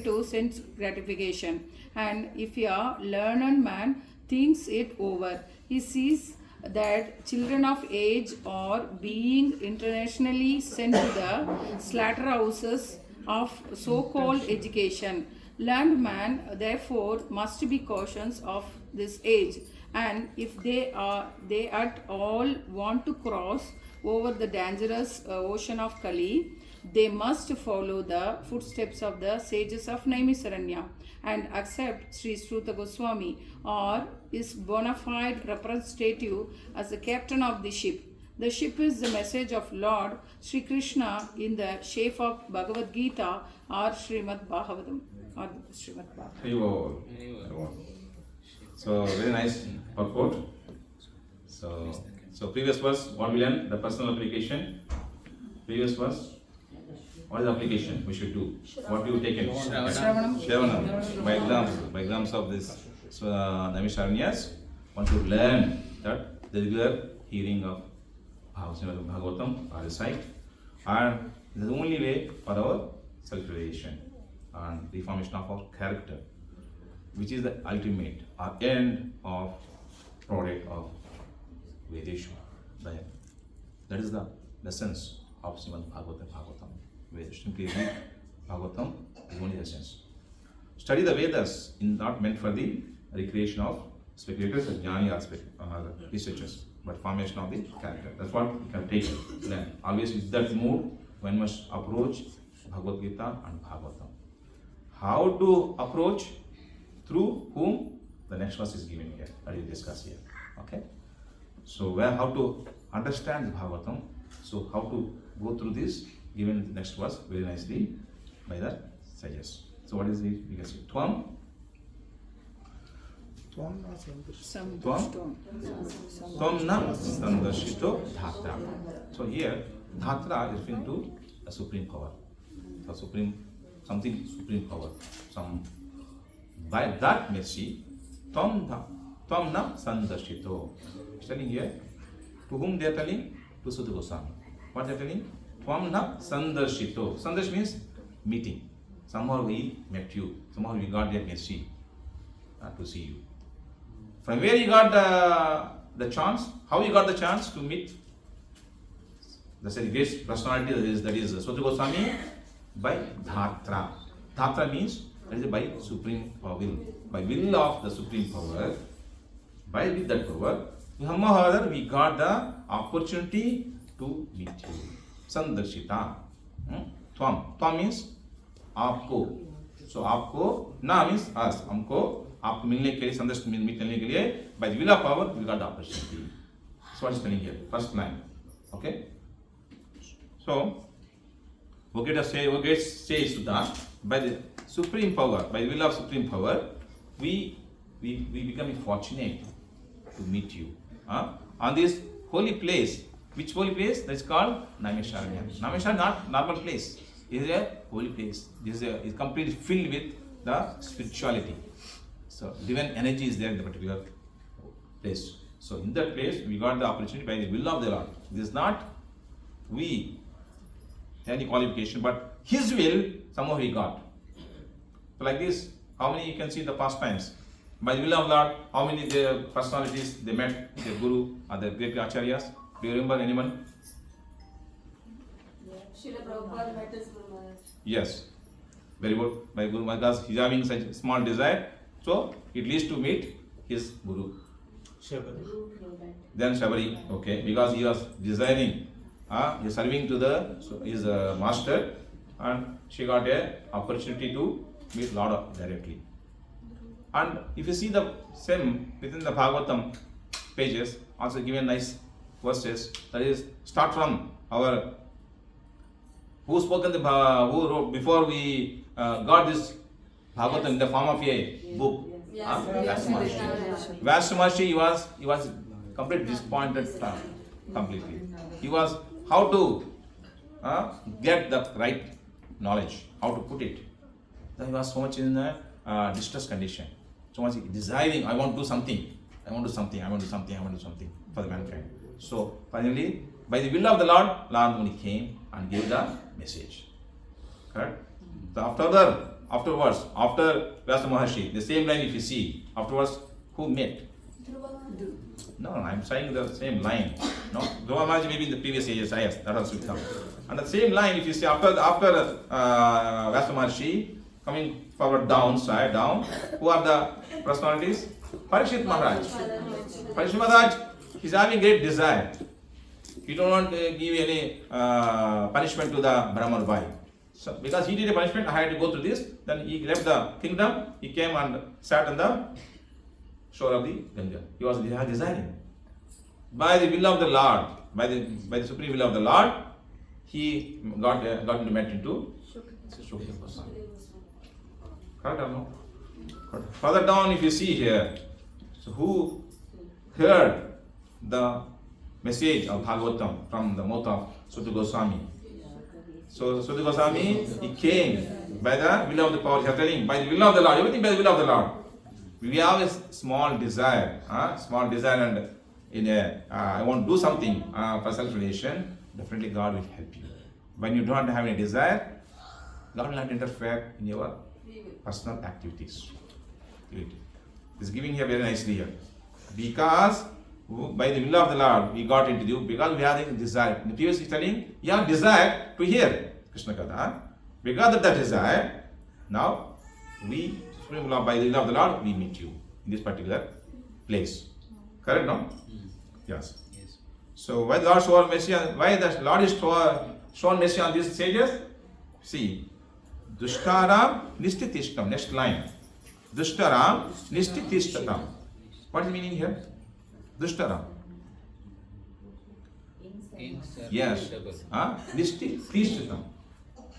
to sense gratification. And if a learned man thinks it over, he sees that children of age are being internationally sent to the slaughterhouses of so-called education. Learned man therefore must be cautious of this age, and if they at all want to cross over the dangerous ocean of Kali, they must follow the footsteps of the sages of Naimisaranya and accept Sri Sruta Goswami or his bona fide representative as the captain of the ship. The ship is the message of Lord Sri Krishna in the shape of Bhagavad Gita or Shrimad Bhagavatam or Shrimad Bhagavatam. So very nice purport. So previous verse, what we learned, the personal application. Previous verse, what is the application we should do? What do you take in? Shravanam. By exams of this Naimisharanyas, one should learn that the regular hearing of Bhagavatam or recite, and this is the only way for our self-realization and reformation of our character, which is the ultimate or end of product of Vedeshu. That is the essence of Srimad Bhagavatam. Simply read Bhagavatam is only essence. Study the Vedas is not meant for the recreation of speculators or jnani aspect researchers, but formation of the character. That's what we can take learn. Always with that mood, one must approach Bhagavad Gita and Bhagavatam. How to approach? Through whom? The next verse is given here. That is discussed here. Okay. So how to understand the Bhagavatam? So how to go through this? Given the next verse very nicely by the sages. So what is the? We can see Tvam. Tvam na sandarshito dhatra. So here dhatra is referring to a supreme power. So supreme power. By that mercy, Tvam na sandarshito. Telling here, to whom they are telling? To Sutta Goswami. What they are telling? Tvam na sandarshito. Sandarsh means meeting. Somehow we met you. Somehow we got their mercy to see you. From where you got the chance? How you got the chance to meet the great personality that is Sutta Goswami? By dhatra. Dhatra means that is by supreme will. By will of the supreme power. With that power, somehow we got the opportunity to meet you. Sandarshita. Tvam means आपको. So आपको na means us. हमको आपको मिलने के लिए संदर्श मिलने के लिए by the will of power we got the opportunity. So what is telling here? First line. Okay. So we say Sudha, by the supreme power, by the will of supreme power, we become fortunate to meet you on this holy place. Which holy place? That's called Naimisharanya. Naimisharanya not normal place. It is a holy place. This is completely filled with the spirituality. So divine energy is there in the particular place. So in that place we got the opportunity by the will of the Lord. This is not we any qualification, but His will somehow we got. So like this, how many you can see the past times? By the will of Lord, how many the personalities they met, their Guru or their great acharyas? Do you remember anyone? Srila Prabhupada met his Guru Maharaj. Yes. Very good. By Guru Maharaj, he is having such a small desire, so it leads to meet his Guru. Then Shabari, okay, because he was desiring, he is serving to his master, and she got a opportunity to meet Lord directly. And if you see the same within the Bhagavatam pages, also given nice verses, that is start from our who wrote before we got this Bhagavatam in the form of a book. Vyasa he was completely disappointed completely. He was how to get the right knowledge, how to put it. Then he was so much in a distress condition, so much desiring, I want to do something. I want to do something, I want to do something, I want to do something for the mankind. So finally, by the will of the Lord, Lord Muni came and gave the message. Correct? So afterwards, after Vyasa Maharshi, the same line if you see, afterwards, who met? No, I'm saying the same line. No, Dhruva Maharshi maybe in the previous ages, yes, that also will come. And the same line, if you see after Vyasa Maharshi, coming forward down, who are the personalities? Parikshit Maharaj. Parikshit Maharaj, he's having great desire. He don't want to give any punishment to the Brahman boy. So, because he did a punishment, I had to go through this. Then he left the kingdom, he came and sat on the shore of the Ganga. He was desiring. By the will of the Lord, by the supreme will of the Lord, he got met into Shukdev Goswami. Correct or no? Correct. Further down, if you see here, so who heard the message of Bhagavatam from the mouth of Sutta Goswami? So Sutta Goswami, he came by the will of the power. He is telling, by the will of the Lord, everything by the will of the Lord. We have a small desire, and I want to do something for self-realization. Definitely God will help you. When you don't have any desire, God will not interfere in your personal activities. This is giving here very nicely here. Because by the will of the Lord, we got into you because we have the desire. In the previous is telling, you have desire to hear Krishna Katha. Because of that desire, now we, by the will of the Lord, we meet you in this particular place. Correct, no? Yes. So why the Lord showed mercy on, why the Lord is shown mercy on these sages? See, Dushtaram Nishtitishtam. Next line. Dushtaram Nishtitishtatam. What is the meaning here? Dushtaram. Yes. Nishtitishtatam.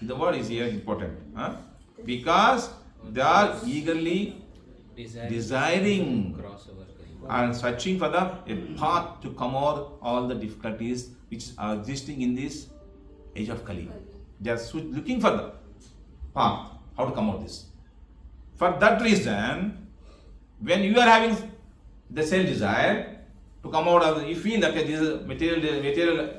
The word is here important. Because they are eagerly desiring and searching for a path to come out all the difficulties which are existing in this age of Kali. They are looking for the path, how to come out this. For that reason, when you are having the same desire to come out of, you feel that this material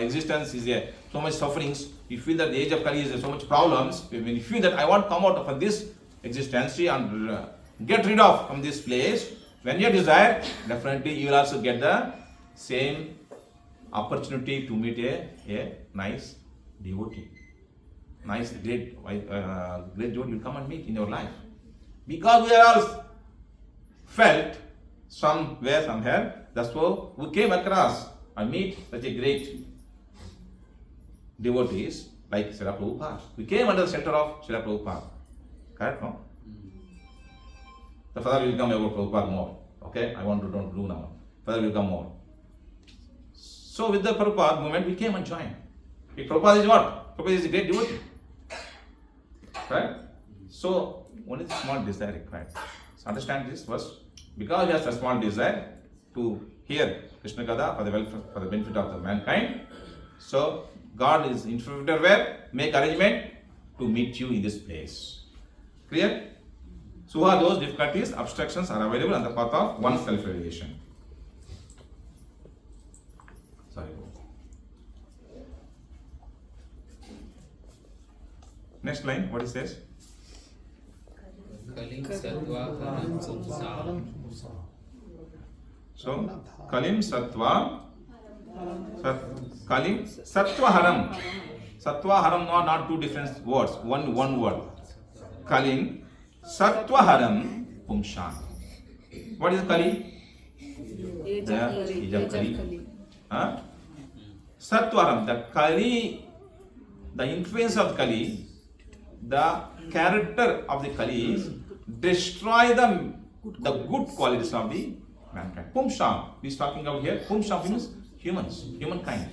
existence is so much sufferings, you feel that the age of Kali is so much problems, when you feel that I want to come out of this existence and get rid of from this place, when you desire, definitely you will also get the same opportunity to meet a nice devotee. Nice, great devotee will come and meet in your life. Because we are all felt somewhere, that's why we came across and meet such a great devotees like Srila Prabhupada. We came under the shelter of Srila Prabhupada. Correct, no? The further will come about Prabhupada more. Okay, I want to don't do now. Further will come more. So with the Prabhupada movement, we came and joined. Prabhupada is what? Prabhupada is a great devotee. Right? So only small desire required. So understand this first. Because he has a small desire to hear Krishna Katha for the benefit of the mankind. So God is interpreter where make arrangement to meet you in this place. Clear? So are those difficulties, obstructions are available on the path of one's self-realization. Sorry. Next line, what it says? So, Kalim Sattva, Kalim Sattvaharam. Sattvaharam are not two different words, one word. Kalim Sattvaharam Pumshan. What is Kali? Age of Kali. Sattvaharam, the Kali, the influence of Kali, the character of the Kali is destroy the good qualities of the mankind. Pumsham, he is talking about here. Pumsham means humans, humankind.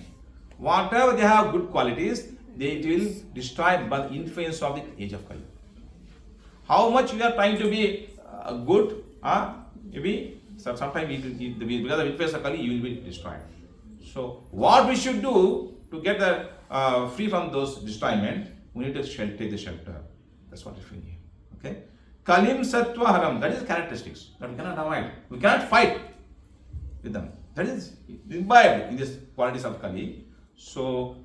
Whatever they have good qualities, they will destroy by the influence of the age of Kali. How much we are trying to be good, maybe sometimes because of the influence of Kali, you will be destroyed. So, what we should do to get free from those destroyment, we need to take the shelter. That's what we feel here. Okay? Kalim Sattva Haram. That is characteristics that we cannot avoid. We cannot fight with them. That is imbibed in these qualities of Kali. So,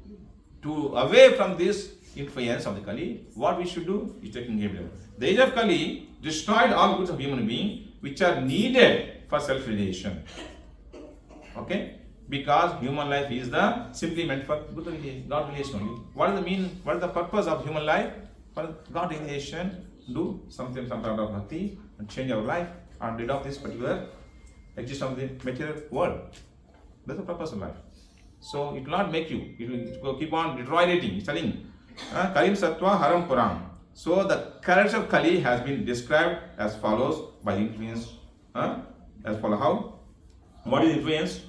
to away from this influence of the Kali, what we should do is taking care of them. The age of Kali destroyed all goods of human being which are needed for self-realization. Okay? Because human life is the simply meant for God relation only. What is the mean? What is the purpose of human life? For God relation, do something, some kind of bhakti, and change our life, and rid of this particular existence of the material world. That's the purpose of life. So it will not make you. It will keep on deteriorating. It's telling, Kalim Sattva Haram Puram. So the character of Kali has been described as follows by influence. As follows how? What is influence?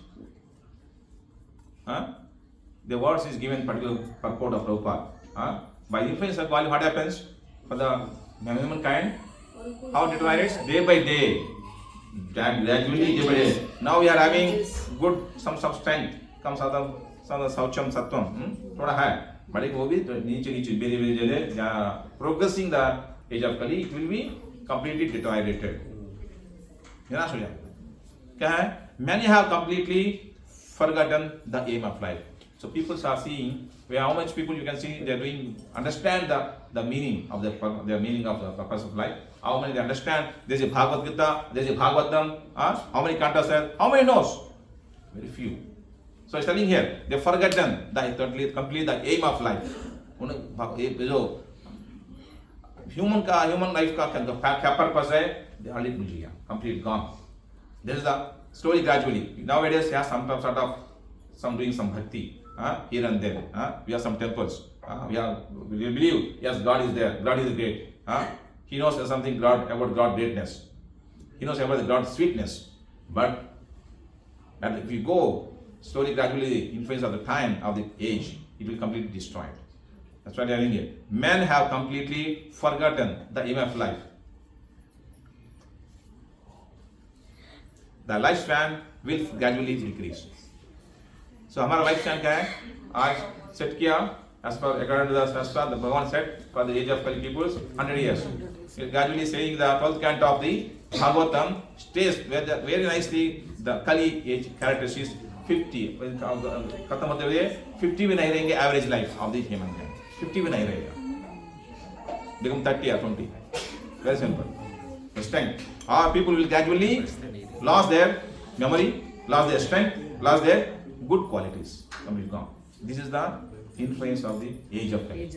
The words is given particular purport of Prabhupada. By influence of Kali, what happens for the humankind? How it deteriorates day by day, gradually day by day. Now we are having good some strength comes out of some saucham sattvam. Thoda hai, but it will be very progressing the age of Kali. It will be completely deteriorated. Many have completely forgotten the aim of life. So people are seeing how much people you can see they are doing understand the meaning of the meaning of the purpose of life. How many they understand? There is a Bhagavad Gita, there is a bhagavatam. How many cantos there? How many knows? Very few. So it's telling here they have forgotten the complete the aim of life. Human life का purpose है they already भूल गया, complete gone. There is the slowly gradually. Nowadays, yeah, some sort of doing some bhakti here and there. We have some temples. We believe yes, God is there. God is great. He knows something about God greatness. He knows about the God's sweetness. But if you go slowly, gradually, influence of the time of the age, it will completely destroy it. That's why they are telling here. Men have completely forgotten the aim of life. The lifespan will gradually decrease. So, our lifespan क्या है? आज set किया as per according to the Shastra, the Bhagavan set for the age of Kali peoples 100 years. Gradually saying the 12th canto of the Bhagavatam stays very nicely the Kali age characteristics 50. खत्म होते हुए 50 भी नहीं रहेंगे average life of the human kind. 50 भी नहीं रहेगा. Become 30 or 20. Very simple. The strength. Our people will gradually lost their memory, lost their strength, lost their good qualities. Completely gone. This is the influence of the age of Kali.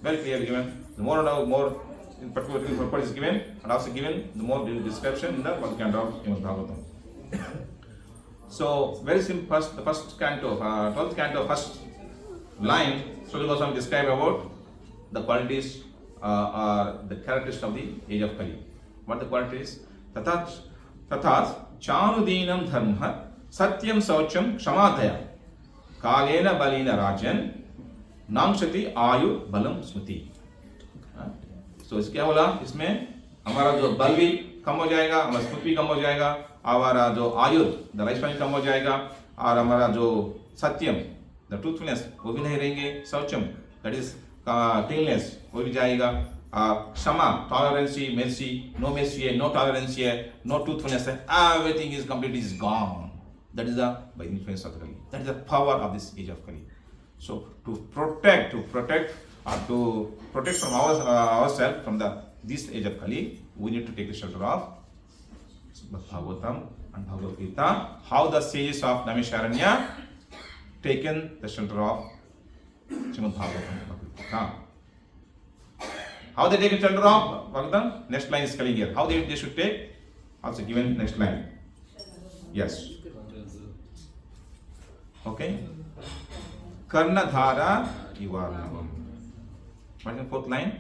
Very clearly given. The more in particular purpose is given, and also given the more description in the first canto of Srimad Bhagavatam. So very simple. The first canto, 12th canto, first line. Srila Goswami describe about the qualities, the characteristics of the age of Kali. What the qualities? तथा चानुदीनम धर्म सत्यम शौचम क्षमादया कालेन बलेन राजन नांशति आयु बलम स्मृति. तो इसके क्या बोला? इसमें हमारा जो बल भी कम हो जाएगा, हमारा स्मृति भी कम हो जाएगा, हमारा जो आयु द लाइफ स्पैन कम हो जाएगा, और हमारा जो सत्यम द ट्रूथफुलनेस वो भी नहीं रहेंगे, शौचम दैट इज क्लीननेस वो भी जाएगा, क्षमा tolerance, mercy, no mercy, no tolerance, no truthfulness, everything is completely is gone. That is the by influence of Kali. That is the power of this age of Kali. So to protect from ourselves from this age of Kali, we need to take the shelter of Bhagavatam and Bhagavad Gita. How the sages of Naimisharanya taken the shelter of Srimad Bhagavatam. How they take a shelter of Bhagavatam? Next line is coming here. How they should take? Also given next line. Yes. Okay. Karnadhara Ivarnavam. What is the fourth line?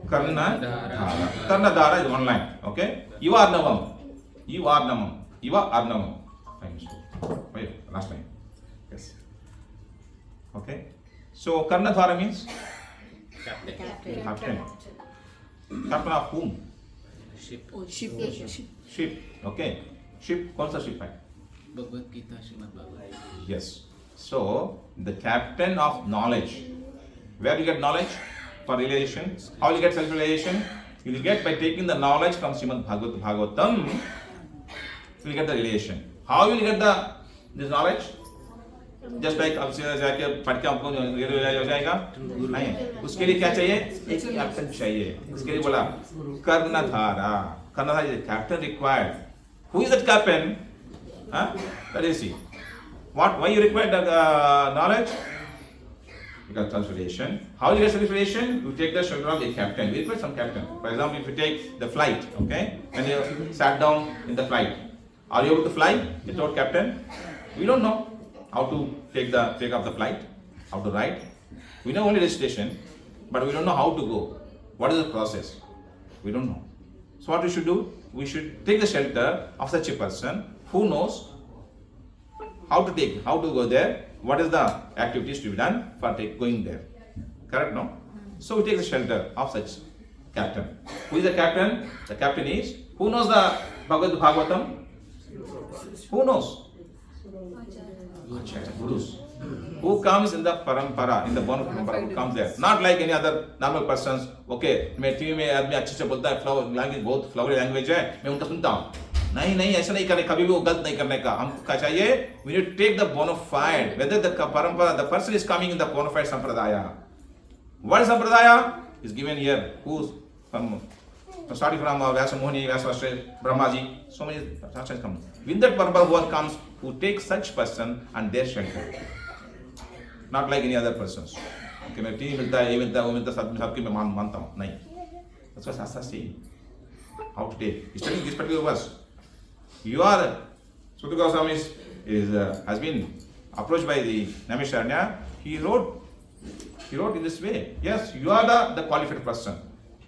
Karnadhara. Karnadhara is one line. Okay. Ivarnavam. Ivarnavam. Wait, last line. Yes. Okay. So Karnadhara means captain. Captain of whom? Ship. Okay. Ship. कौन सा ship है? Bhagavad Gita, Srimad Bhagavatam. Yes. So the captain of knowledge. Where do you get knowledge? For realization. How will you get self-realization? You will get by taking the knowledge from Srimad Bhagavatam. You will get the relation. How you will get this knowledge? Just like अब जाके पढ़ के हमको realise हो जाएगा नहीं, उसके लिए क्या चाहिए? एक कैप्टन चाहिए. उसके लिए बोला कर्णधारा. कर्णधारा is a captain required. Who is that captain? Let us see. Why you require the knowledge? You got translation. How you get translation? You take the shoulder of the captain. We require some captain. For example, if you take the flight, okay, when you sat down in the flight, are you able to fly without captain? We don't know how to take off the flight, how to ride. We know only destination, but we don't know how to go. What is the process? We don't know. So what we should do? We should take the shelter of such a person who knows how to go there, what is the activities to be done for going there. Correct, no? So we take the shelter of such captain. Who is the captain? The captain is, who knows the Bhagavatam? Who knows? Gurus. Who comes in the parampara, in the bone of parampara, who comes there. Not like any other normal persons. Okay, मैं TV में आदमी अच्छे से बोलता है, flower language बहुत flowery language है, मैं उनका सुनता हूँ. नहीं ऐसा नहीं करने, कभी भी वो गलत नहीं करने का. हमको क्या चाहिए? We need to take the bona fide, whether the parampara, the person is coming in the bona fide sampradaya. What is sampradaya? Is given here. Who's from starting from Vyasa Mohini, Vyasa Vashre, Brahmaji, so many sampradayas come. With that parampara, one comes who takes such person and their shelter. Not like any other persons. Okay, मैं TV मिलता है, ये मिलता है, वो मिलता है, सबके मैं मानता हूँ. नहीं. That's what Shastra saying. How to take? He's telling this particular verse. You are, Sutta Goswami has been approached by the Naimisharanya. He wrote in this way. Yes, you are the qualified person.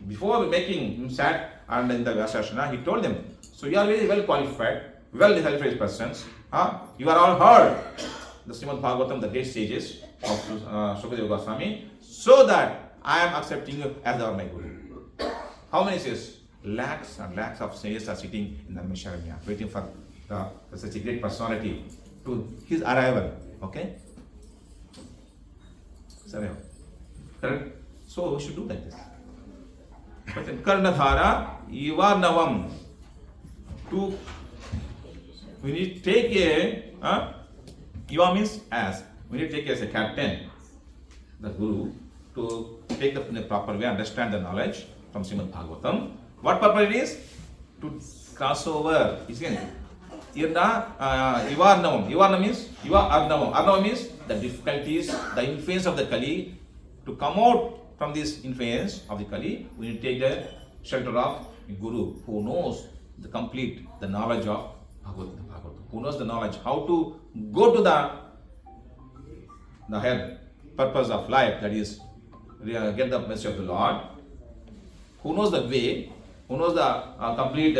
Before making him sat and in the Vyasasana, he told them, so you are very well qualified, well qualified persons. You are all heard the Srimad Bhagavatam, the great sages of Sukadeva Goswami, so that I am accepting you as my Guru. How many sages? Lakhs and lakhs of sages are sitting in the Naimisharanya, waiting for such a great personality to his arrival. Okay? Correct? So we should do like this. But in Karnadhara, Ivarnavam, we need to take Iva means as. We need to take as a captain, the Guru, to take the proper way, understand the knowledge from Srimad Bhagavatam. What purpose it is? To cross over. Ivarnavam. Ivarnavam means Arnavam. Arnavam means the difficulties, the influence of the Kali. To come out from this influence of the Kali, we need to take the shelter of a Guru who knows the knowledge of Bhagavatam. Who knows the knowledge, how to go to the higher purpose of life, that is, get the message of the Lord. Who knows the way, who knows the complete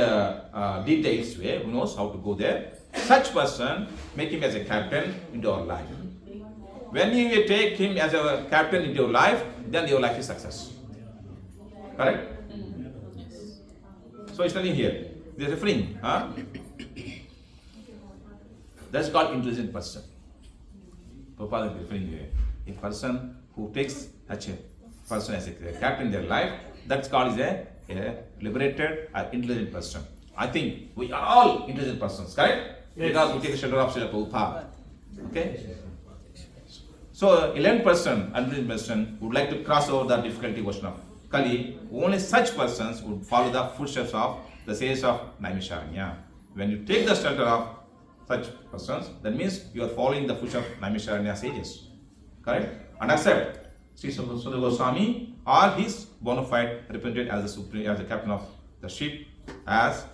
details way, who knows how to go there. Such person, make him as a captain into our life. When you take him as a captain into your life, then your life is success. Correct? Yes. So it's telling here, they are referring, that's called intelligent person. Prabhupada is referring here. A person who takes such a person as a captain in their life, that's called a liberated, intelligent person. I think we are all intelligent persons, correct? Yes. Because we take the shelter of Srila Prabhupada. Okay? So, a learned person, intelligent person, would like to cross over the difficulty question of Kali. Only such persons would follow the footsteps of the sages of Naimisharanya. When you take the shelter of such persons, that means you are following the footsteps of Naimisharanya sages. Correct? And accept Sri Sukadeva Goswami or his bona fide represented as the supreme, as the captain of the ship, as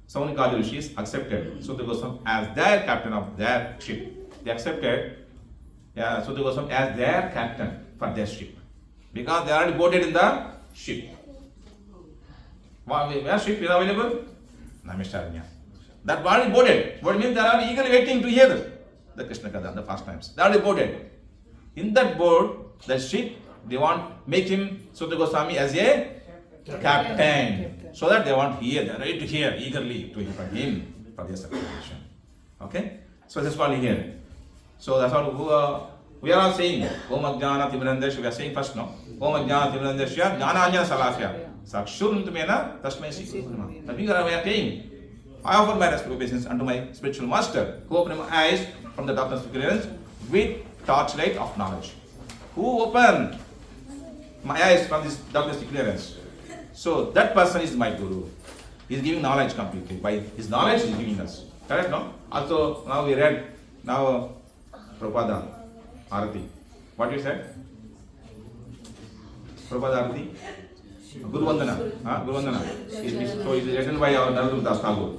Saunikadi Rishis accepted Sukadeva Goswami as their captain of their ship. They accepted Sukadeva Goswami as their captain for their ship, because they are already boarded in the ship. Where ship is available? Naimisharanya. That already boarded. What means they are eagerly waiting to hear the Krishna Katha, the first times. They are already boarded. In that board, the ship, they want make him Sukadeva Goswami as a captain, so that they want to hear. They are ready to hear eagerly to hear from him for their satisfaction. Okay? So that's called here. So that's all we are saying. Om Ajnana Timirandasya. We are saying first, no? Om Ajnana Timirandasya Jnananya Salasya. Sakshuruntumena tasmai Sri Guru. That means we are saying, I offer my respectful obeisance unto my spiritual master, who opened my eyes from the darkness of ignorance with torchlight of knowledge. Who opened my eyes from this darkness of ignorance? So that person is my Guru. He is giving knowledge completely. By his knowledge, he is giving us. Correct, no? Also, now we read, now Prabhupada Arati. What you said? Prabhupada Arati? Guru Vandana. Guru Vandana. So it is written by our Naradu Das Thakur.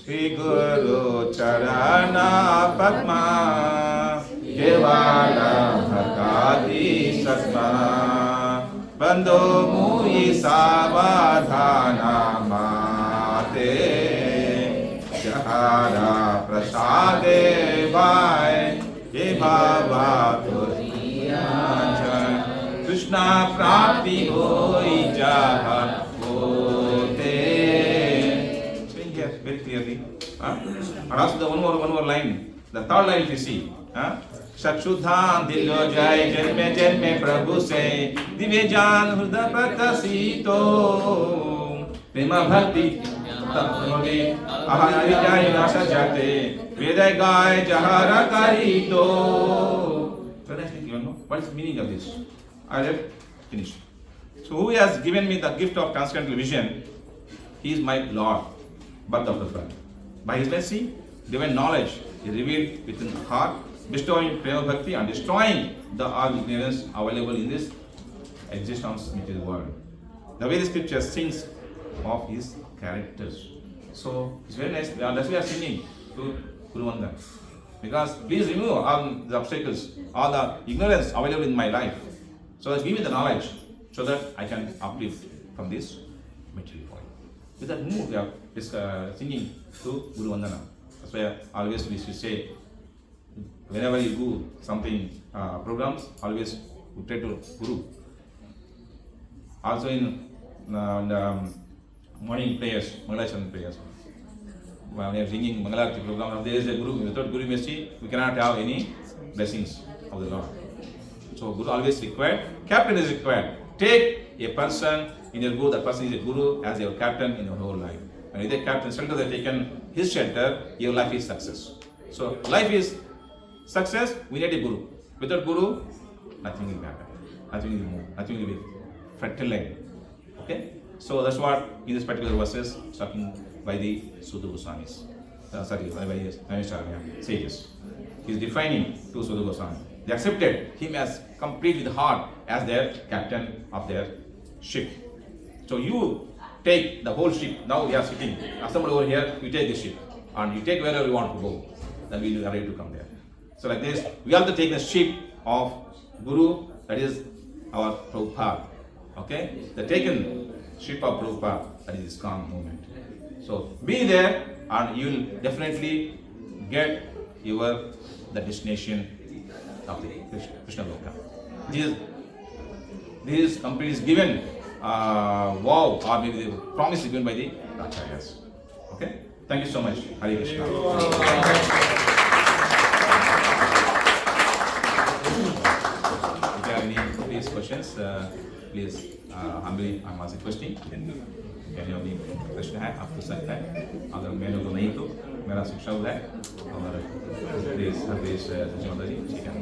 Shri Guru Charana Padma Kevala Bhakati Satma Bandho Mui Savadhana Mate Jahara Prasade Vai Bhagavatam Krishna Prapti Hoi Jaha here very clearly. And also the one more line, the third line if you see. Shakshudhan Dillo Jai Janme Janme Prabhu Se Dive Jan Hruda Prakasito Prema Bhakti Tapnode Ahari Jai Nasha Jate Vedai Gai Jahara Karito. So that's it, you know. What is the meaning of this? I have finished. So who has given me the gift of transcendental vision? He is my Lord, birth of the birth. By his mercy, divine knowledge is revealed within the heart, bestowing prema bhakti and destroying the all ignorance available in this existence material world. The way the scripture sings of his characters. So it's very nice. That's why we are singing to Guru Vandana. Because please remove all the obstacles, all the ignorance available in my life. So that give me the knowledge so that I can uplift from this material world. With that move, we are singing to Guru Vandana. That's why always we should say, whenever you do something, programs, always we pray to Guru. Also in morning prayers, Mangalachan prayers, when we are singing Mangalarati program, there is a Guru. Without Guru mercy, we cannot have any blessings of the Lord. So Guru always required, captain is required. Take a person in your Guru, that person is a Guru as your captain in your whole life. And if the captain shelter has taken his shelter, your life is success. So life is success, we need a Guru. Without Guru, nothing will happen. Nothing will move. Nothing will be fertile. Okay? So that's what in this particular verses talking by the Sudha Goswamis. By the sages. He is defining to Sudha Goswami. They accepted him as complete with heart as their captain of their ship. So you take the whole ship. Now we are sitting. Assembled over here, you take the ship. And you take wherever you want to go. Then we will arrive to come there. So like this, we have to take the ship of Guru, that is our Prabhupada. Okay? The taken ship of Prabhupada, that is the strong movement. So be there and you will definitely get the destination of the Krishna Loka. This complete is given vow or maybe the promise is given by the Acharyas. Okay? Thank you so much. Hare Krishna. If you have any questions, please humbly I'm asking question. Can you any question है आप पूछ सकते हैं अगर मैंने तो नहीं तो मेरा शिक्षा है और प्लीज सचिव जी ठीक है